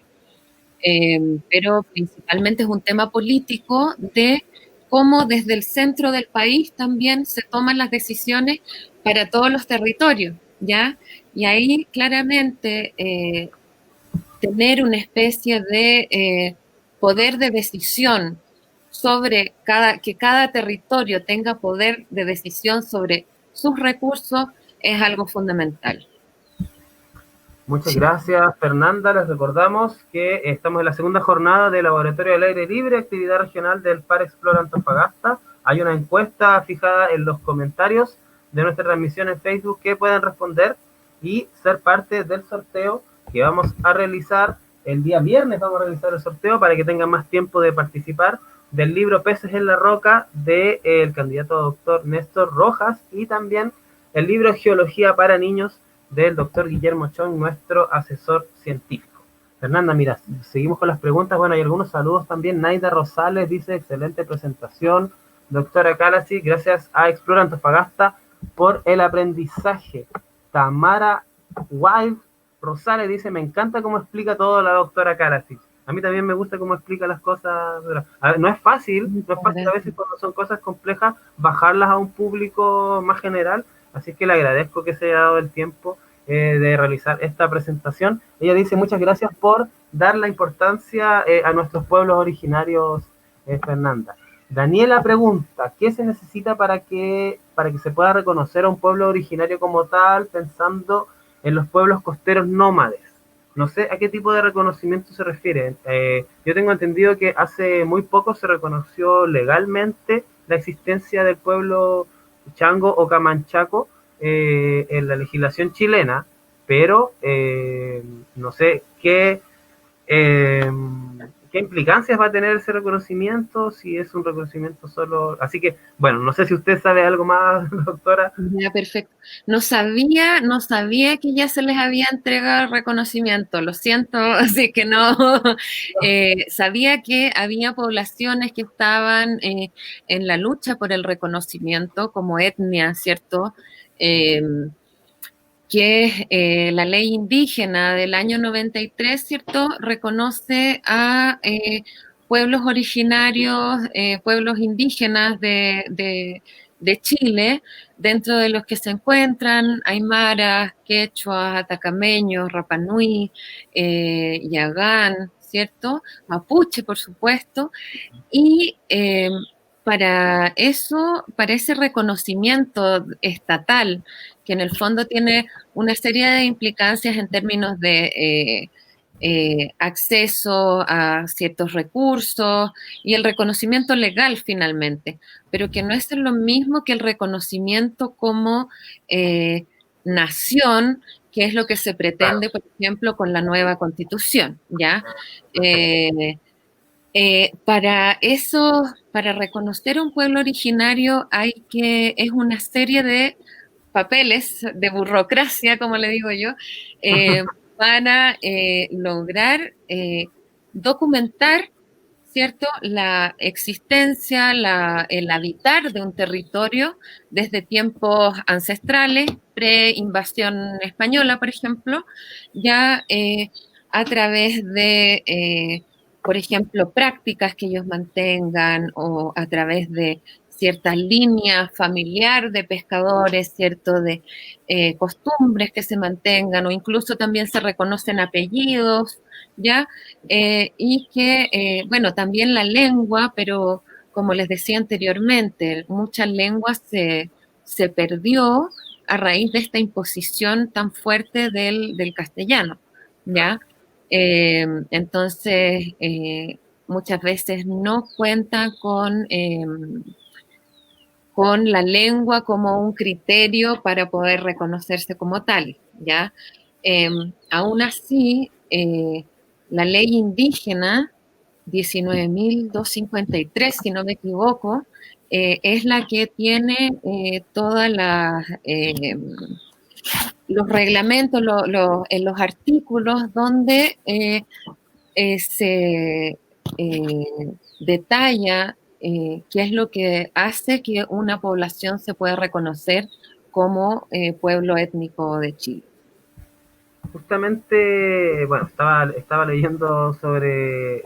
Pero principalmente es un tema político de cómo desde el centro del país también se toman las decisiones para todos los territorios, ¿ya? Y ahí claramente tener una especie de poder de decisión sobre que cada territorio tenga poder de decisión sobre sus recursos es algo fundamental. Muchas Sí. gracias, Fernanda. Les recordamos que estamos en la segunda jornada del Laboratorio del Aire Libre, actividad regional del Par Explora Antofagasta. Hay una encuesta fijada en los comentarios de nuestra transmisión en Facebook que pueden responder y ser parte del sorteo que vamos a realizar el día viernes. Vamos a realizar el sorteo para que tengan más tiempo de participar del libro Peces en la Roca del candidato a doctor Néstor Rojas y también el libro Geología para Niños del doctor Guillermo Chong, nuestro asesor científico. Fernanda, mira, seguimos con las preguntas. Bueno, hay algunos saludos también. Naida Rosales dice, excelente presentación. Doctora Kalasi, gracias a Explora Antofagasta por el aprendizaje. Tamara Wild Rosales dice, me encanta cómo explica todo la doctora Kalasi. A mí también me gusta cómo explica las cosas. A ver, no es fácil a veces cuando son cosas complejas bajarlas a un público más general, así que le agradezco que se haya dado el tiempo de realizar esta presentación. Ella dice muchas gracias por dar la importancia a nuestros pueblos originarios, Fernanda. Daniela pregunta, ¿qué se necesita para que se pueda reconocer a un pueblo originario como tal, pensando en los pueblos costeros nómades? No sé a qué tipo de reconocimiento se refiere. Yo tengo entendido que hace muy poco se reconoció legalmente la existencia del pueblo chango o camanchaco en la legislación chilena, pero no sé eh, qué implicancias va a tener ese reconocimiento, si es un reconocimiento solo. Así que, bueno, no sé si usted sabe algo más, doctora. Ya, perfecto. No sabía que ya se les había entregado el reconocimiento, lo siento, así que no. Sabía que había poblaciones que estaban en la lucha por el reconocimiento como etnia, ¿cierto? Eh, que es la ley indígena del año 93, ¿cierto? Reconoce a pueblos originarios, pueblos indígenas de Chile, dentro de los que se encuentran aymaras, quechuas, atacameños, rapanui, yagán, ¿cierto? Mapuche, por supuesto, y para ese reconocimiento estatal, que en el fondo tiene una serie de implicancias en términos de acceso a ciertos recursos y el reconocimiento legal finalmente, pero que no es lo mismo que el reconocimiento como nación, que es lo que se Claro. pretende, por ejemplo, con la nueva constitución, ¿ya? Eh, para eso, para reconocer a un pueblo originario es una serie de papeles, de burocracia, como le digo yo, eh, para lograr documentar, ¿cierto?, la existencia, el habitar de un territorio desde tiempos ancestrales, pre-invasión española, por ejemplo, ya a través de por ejemplo, prácticas que ellos mantengan o a través de ciertas líneas familiar de pescadores, cierto, de costumbres que se mantengan o incluso también se reconocen apellidos, ¿ya? Y que, bueno, también la lengua, pero como les decía anteriormente, muchas lenguas se perdió a raíz de esta imposición tan fuerte del castellano, ¿ya? Entonces, muchas veces no cuentan con la lengua como un criterio para poder reconocerse como tal, ¿ya? Aún así, la ley indígena 19.253, si no me equivoco, es la que tiene todas los reglamentos, en los artículos donde se detalla qué es lo que hace que una población se pueda reconocer como pueblo étnico de Chile. Justamente, bueno, estaba leyendo sobre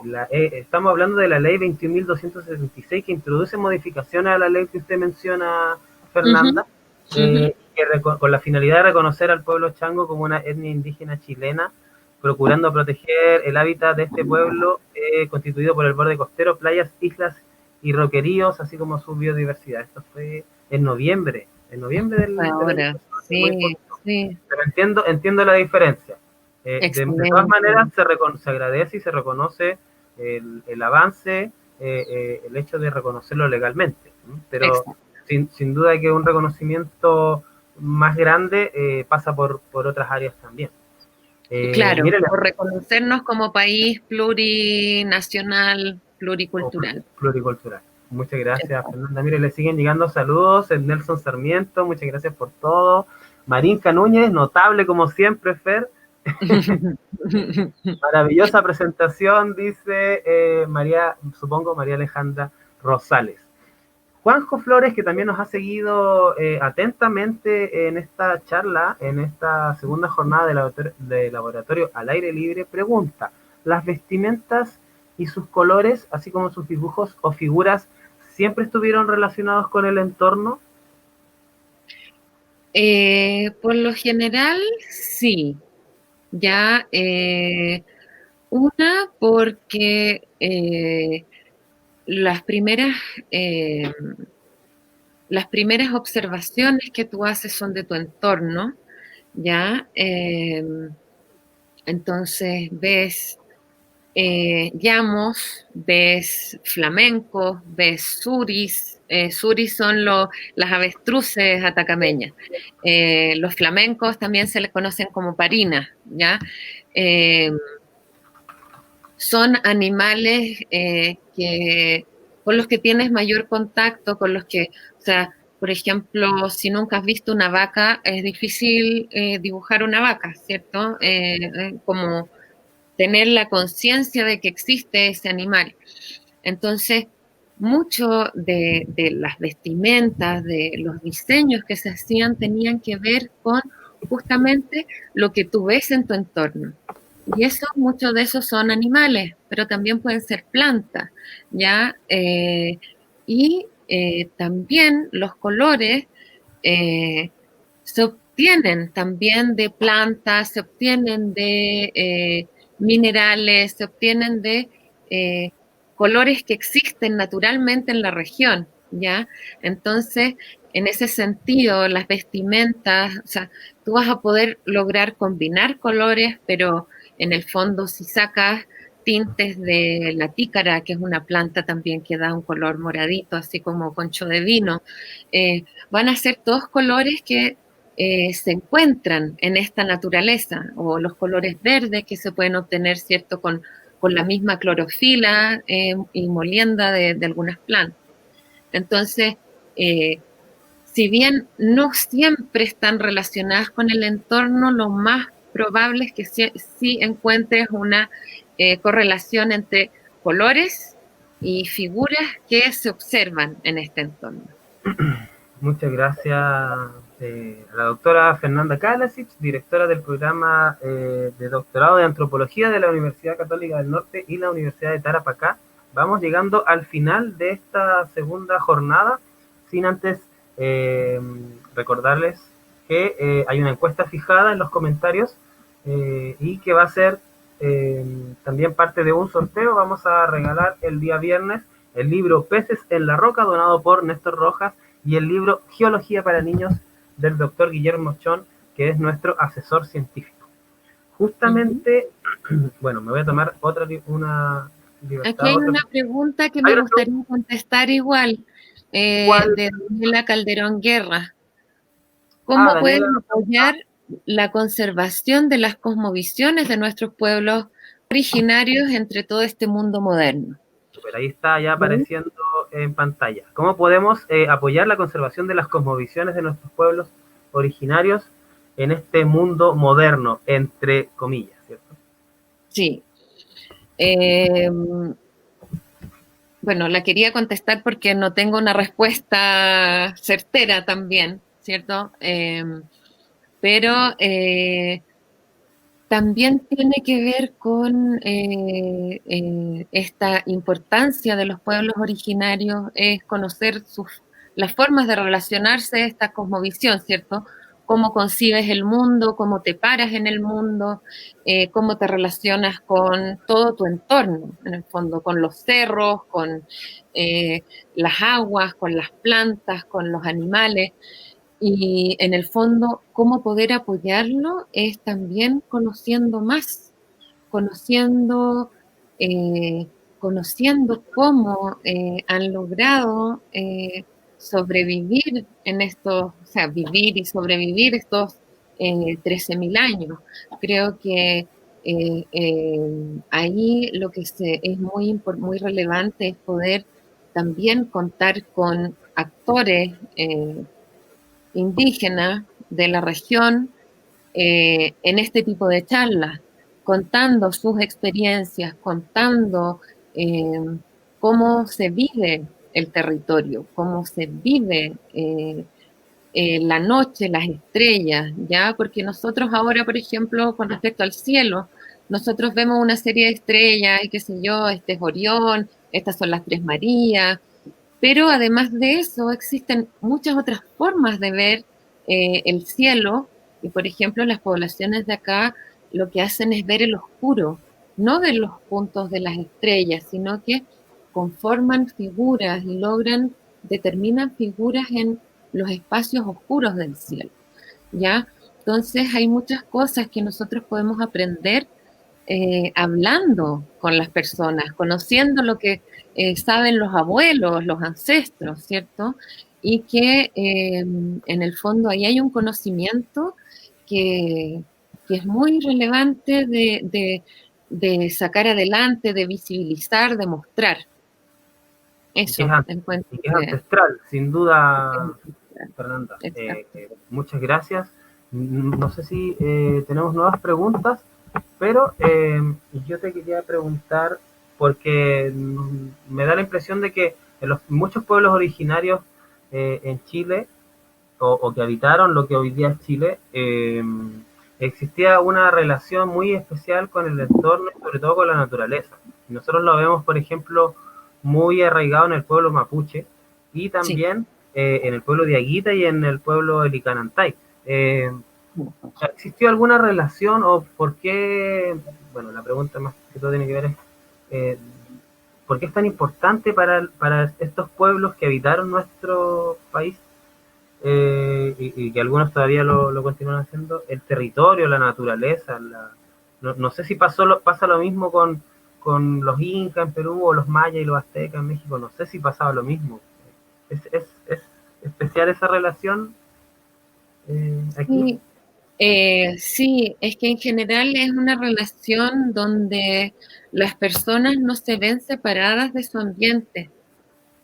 estamos hablando de la ley 21.276 que introduce modificaciones a la ley que usted menciona, Ujú, Fernanda, ujú. con la finalidad de reconocer al pueblo chango como una etnia indígena chilena, procurando proteger el hábitat de este pueblo constituido por el borde costero, playas, islas y roqueríos, así como su biodiversidad. Esto fue en noviembre del año Ahora, pasado, hace muy sí, poco. sí, Pero entiendo la diferencia. De todas maneras, excelente. se agradece y se reconoce el avance, el hecho de reconocerlo legalmente. ¿No? Pero Exacto. sin duda que un reconocimiento más grande pasa por otras áreas también. Claro, Mire, por reconocernos como país plurinacional, pluricultural. pluricultural. Muchas gracias, Fernanda. Mire, le siguen llegando saludos. El Nelson Sarmiento, muchas gracias por todo. Marinka Núñez, notable como siempre, Fer. Maravillosa presentación, dice supongo María Alejandra Rosales. Juanjo Flores, que también nos ha seguido atentamente en esta charla, en esta segunda jornada de laboratorio al aire libre, pregunta, ¿las vestimentas y sus colores, así como sus dibujos o figuras, siempre estuvieron relacionados con el entorno? Por lo general, sí. Ya, una, porque las primeras, eh, las primeras observaciones que tú haces son de tu entorno, ¿ya? Entonces ves llamos, ves flamencos, ves suris. Suris son las avestruces atacameñas. Los flamencos también se les conocen como parinas, ¿ya? Eh, Son animales con los que tienes mayor contacto, con los que, o sea, por ejemplo, si nunca has visto una vaca, es difícil dibujar una vaca, ¿cierto? Como tener la conciencia de que existe ese animal. Entonces, mucho de las vestimentas, de los diseños que se hacían, tenían que ver con justamente lo que tú ves en tu entorno. Y eso, muchos de esos son animales, pero también pueden ser plantas, ¿ya? También los colores eh, se obtienen también de plantas, se obtienen de minerales, se obtienen de eh, colores que existen naturalmente en la región, ¿ya? Entonces, en ese sentido, las vestimentas, o sea, tú vas a poder lograr combinar colores, pero en el fondo, si sacas tintes de la tícara, que es una planta también que da un color moradito, así como concho de vino, van a ser todos colores que se encuentran en esta naturaleza, o los colores verdes que se pueden obtener, ¿cierto?, con la misma clorofila y molienda de algunas plantas. Entonces, eh, si bien no siempre están relacionadas con el entorno, lo más probable es que sí encuentres una correlación entre colores y figuras que se observan en este entorno. Muchas gracias a la doctora Fernanda Kalasic, directora del programa de doctorado de antropología de la Universidad Católica del Norte y la Universidad de Tarapacá. Vamos llegando al final de esta segunda jornada, sin antes recordarles que hay una encuesta fijada en los comentarios y que va a ser también parte de un sorteo. Vamos a regalar el día viernes el libro Peces en la Roca, donado por Néstor Rojas, y el libro Geología para Niños del doctor Guillermo Chon, que es nuestro asesor científico. Justamente, bueno, me voy a tomar una libertad. Aquí hay una pregunta que me gustaría contestar igual, de Daniela Calderón Guerra. ¿Cómo pueden apoyar la conservación de las cosmovisiones de nuestros pueblos originarios entre todo este mundo moderno? Super, ahí está ya apareciendo en pantalla. ¿Cómo podemos apoyar la conservación de las cosmovisiones de nuestros pueblos originarios en este mundo moderno, entre comillas, ¿cierto? Sí. Bueno, la quería contestar porque no tengo una respuesta certera también, ¿cierto? Pero también tiene que ver con esta importancia de los pueblos originarios, es conocer las formas de relacionarse, esta cosmovisión, ¿cierto? Cómo concibes el mundo, cómo te paras en el mundo, cómo te relacionas con todo tu entorno, en el fondo, con los cerros, con las aguas, con las plantas, con los animales. Y en el fondo, cómo poder apoyarlo es también conociendo más, conociendo, eh, conociendo cómo han logrado sobrevivir en estos, o sea, vivir y sobrevivir estos 13.000 años. Creo que ahí lo que es muy relevante es poder también contar con actores indígenas de la región en este tipo de charlas, contando sus experiencias, contando cómo se vive el territorio, cómo se vive la noche, las estrellas, ¿ya? Porque nosotros ahora, por ejemplo, con respecto al cielo, nosotros vemos una serie de estrellas y qué sé yo, este es Orión, estas son las Tres Marías, pero además de eso existen muchas otras formas de ver el cielo, y por ejemplo las poblaciones de acá lo que hacen es ver el oscuro, no ver los puntos de las estrellas, sino que conforman figuras y determinan figuras en los espacios oscuros del cielo, ¿ya? Entonces hay muchas cosas que nosotros podemos aprender hablando con las personas, conociendo lo que saben los abuelos, los ancestros, ¿cierto? Y que en el fondo ahí hay un conocimiento que, que es muy relevante de sacar adelante, de visibilizar, de mostrar. Eso encuentro y que es ancestral, sin duda, Fernanda. Exacto. Muchas gracias. No sé si tenemos nuevas preguntas, pero yo te quería preguntar, porque me da la impresión de que en muchos pueblos originarios en Chile, o que habitaron lo que hoy día es Chile, existía una relación muy especial con el entorno y sobre todo con la naturaleza. Nosotros lo vemos, por ejemplo, muy arraigado en el pueblo mapuche y también en el pueblo de Aguita y en el pueblo de Licanantay. ¿Existió alguna relación o por qué? Bueno, la pregunta más que todo tiene que ver es ¿por qué es tan importante para estos pueblos que habitaron nuestro país y que algunos todavía lo continúan haciendo, el territorio, la naturaleza? No sé si pasa lo mismo con los incas en Perú o los mayas y los aztecas en México, no sé si pasaba lo mismo. ¿Es especial esa relación aquí? Sí, es que en general es una relación donde las personas no se ven separadas de su ambiente,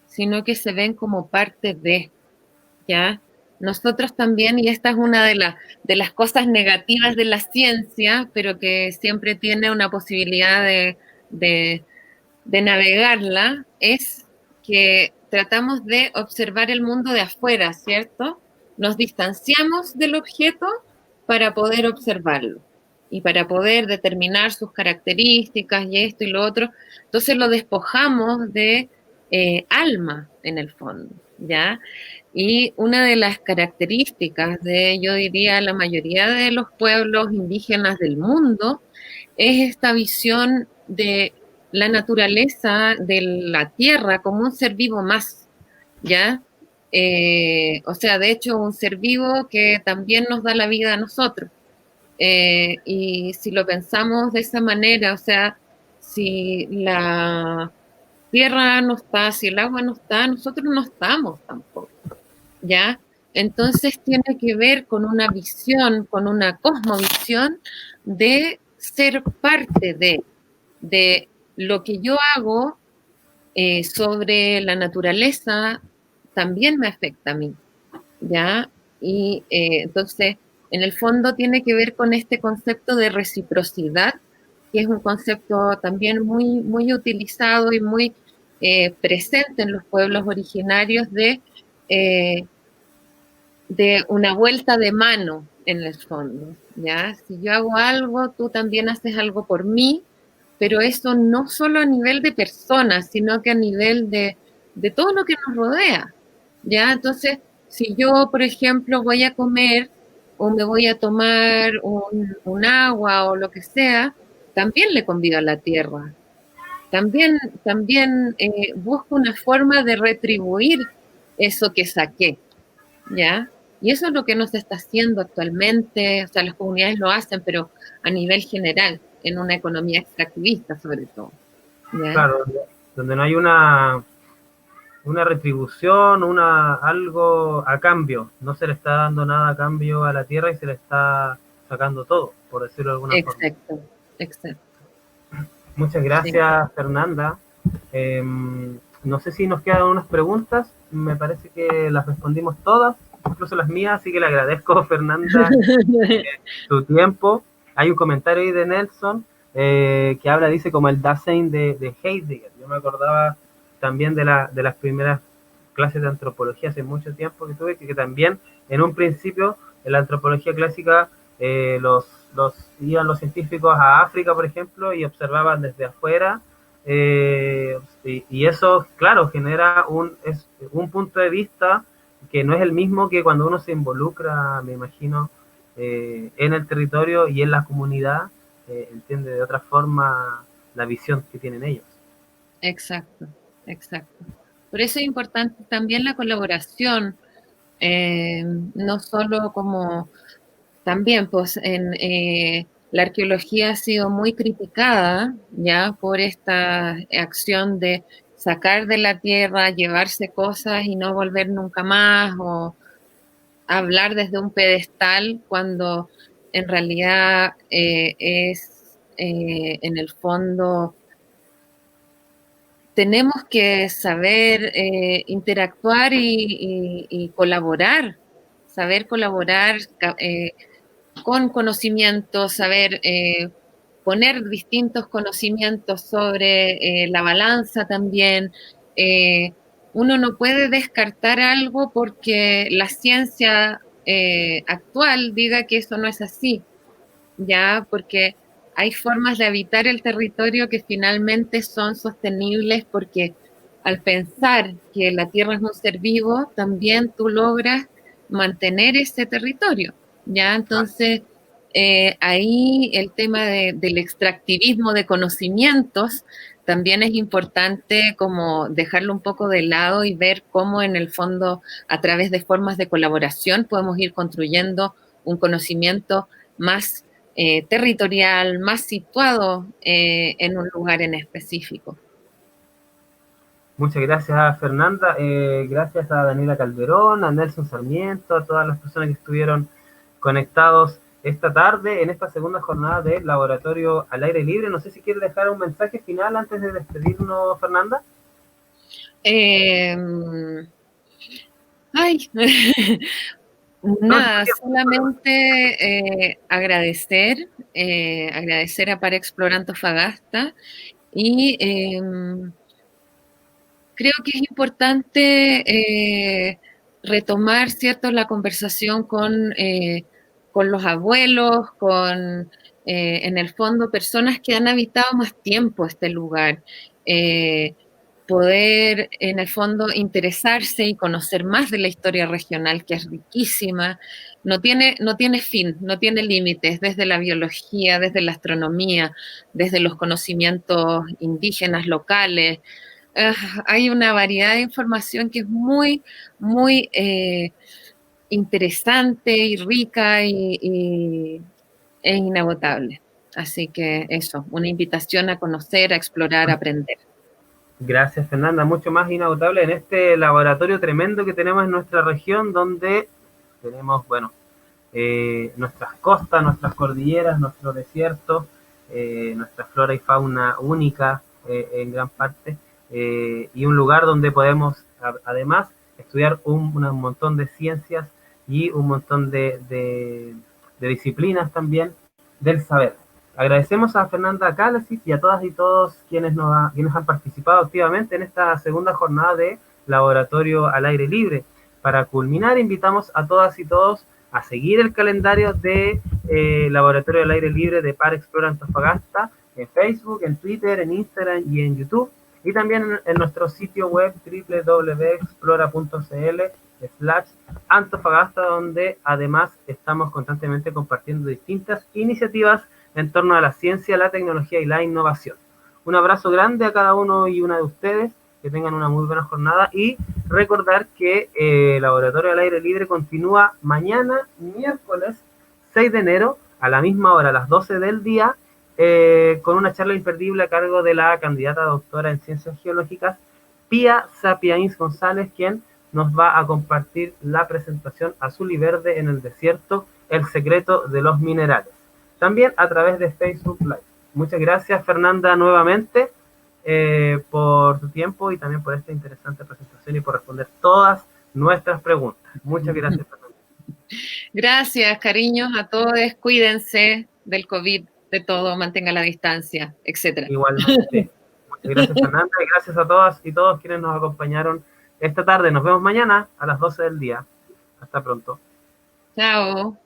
sino que se ven como parte de, ¿ya? Nosotros también, y esta es una de las cosas negativas de la ciencia, pero que siempre tiene una posibilidad de, de navegarla, es que tratamos de observar el mundo de afuera, ¿cierto? Nos distanciamos del objeto para poder observarlo y para poder determinar sus características y esto y lo otro. Entonces lo despojamos de alma en el fondo, ¿ya? Y una de las características de, yo diría, la mayoría de los pueblos indígenas del mundo es esta visión de la naturaleza, de la tierra como un ser vivo más, ¿ya? O sea, de hecho, un ser vivo que también nos da la vida a nosotros. Y si lo pensamos de esa manera, o sea, si la tierra no está, si el agua no está, nosotros no estamos tampoco, ¿ya? Entonces tiene que ver con una visión, con una cosmovisión de ser parte de lo que yo hago sobre la naturaleza también me afecta a mí, ¿ya? Y entonces, en el fondo tiene que ver con este concepto de reciprocidad, que es un concepto también muy utilizado y muy presente en los pueblos originarios de una vuelta de mano en el fondo, ¿ya? Si yo hago algo, tú también haces algo por mí, pero eso no solo a nivel de personas, sino que a nivel de todo lo que nos rodea, ¿ya? Entonces, si yo, por ejemplo, voy a comer o me voy a tomar un agua o lo que sea, también le convido a la tierra. También busco una forma de retribuir eso que saqué, ¿ya? Y eso es lo que no se está haciendo actualmente, o sea, las comunidades lo hacen, pero a nivel general, en una economía extractivista sobre todo, ¿ya? Claro, donde no hay una retribución, algo a cambio, no se le está dando nada a cambio a la tierra y se le está sacando todo, por decirlo de alguna forma. Exacto, exacto. Muchas gracias, sí. Fernanda. No sé si nos quedan unas preguntas, me parece que las respondimos todas, incluso las mías, así que le agradezco, Fernanda, tu tiempo. Hay un comentario ahí de Nelson que habla, dice, como el Dasein de Heidegger. Yo me acordaba también de las primeras clases de antropología hace mucho tiempo que tuve, que también en un principio en la antropología clásica iban los científicos a África, por ejemplo, y observaban desde afuera, y eso, claro, genera un punto de vista que no es el mismo que cuando uno se involucra, me imagino, en el territorio y en la comunidad, entiende de otra forma la visión que tienen ellos. Exacto, exacto. Por eso es importante también la colaboración, no solo como también, pues, la arqueología ha sido muy criticada ya por esta acción de sacar de la tierra, llevarse cosas y no volver nunca más, o hablar desde un pedestal cuando en realidad es en el fondo tenemos que saber interactuar y colaborar, saber colaborar con conocimientos, saber poner distintos conocimientos sobre la balanza también. Uno no puede descartar algo porque la ciencia actual diga que eso no es así, ya, porque hay formas de habitar el territorio que finalmente son sostenibles porque al pensar que la tierra es un ser vivo, también tú logras mantener ese territorio, ¿ya? Entonces, ahí el tema del extractivismo de conocimientos también es importante como dejarlo un poco de lado y ver cómo en el fondo, a través de formas de colaboración, podemos ir construyendo un conocimiento más territorial, más situado en un lugar en específico. Muchas gracias, Fernanda. Gracias a Daniela Calderón, a Nelson Sarmiento, a todas las personas que estuvieron conectados esta tarde en esta segunda jornada del Laboratorio al Aire Libre. No sé si quiere dejar un mensaje final antes de despedirnos, Fernanda. Eh, ay, No, nada, solamente agradecer a Para Explorar Antofagasta y creo que es importante retomar, ¿cierto?, la conversación con los abuelos, en el fondo, personas que han habitado más tiempo este lugar. Poder, en el fondo, interesarse y conocer más de la historia regional, que es riquísima. No tiene fin, no tiene límites, desde la biología, desde la astronomía, desde los conocimientos indígenas locales. Hay una variedad de información que es muy, muy interesante y rica y es inagotable. Así que eso, una invitación a conocer, a explorar, a aprender. Gracias, Fernanda. Mucho más inagotable en este laboratorio tremendo que tenemos en nuestra región, donde tenemos, bueno, nuestras costas, nuestras cordilleras, nuestro desierto, nuestra flora y fauna única en gran parte, y un lugar donde podemos además estudiar un montón de ciencias y un montón de disciplinas también del saber. Agradecemos a Fernanda Cáliz y a todas y todos quienes han participado activamente en esta segunda jornada de Laboratorio al Aire Libre. Para culminar, invitamos a todas y todos a seguir el calendario de Laboratorio al Aire Libre de Para Explorar Antofagasta en Facebook, en Twitter, en Instagram y en YouTube, y también en nuestro sitio web www.explora.cl/Antofagasta, donde además estamos constantemente compartiendo distintas iniciativas en torno a la ciencia, la tecnología y la innovación. Un abrazo grande a cada uno y una de ustedes, que tengan una muy buena jornada, y recordar que el Laboratorio al Aire Libre continúa mañana, miércoles 6 de enero, a la misma hora, a las 12 del día, con una charla imperdible a cargo de la candidata doctora en Ciencias Geológicas, Pía Sapiains González, quien nos va a compartir la presentación Azul y Verde en el Desierto, el secreto de los minerales. También a través de Facebook Live. Muchas gracias, Fernanda, nuevamente por tu tiempo y también por esta interesante presentación y por responder todas nuestras preguntas. Muchas gracias, Fernanda. Gracias, cariños a todos. Cuídense del COVID, de todo, mantenga la distancia, etc. Igualmente. Muchas gracias, Fernanda, y gracias a todas y todos quienes nos acompañaron esta tarde. Nos vemos mañana a las 12 del día. Hasta pronto. Chao.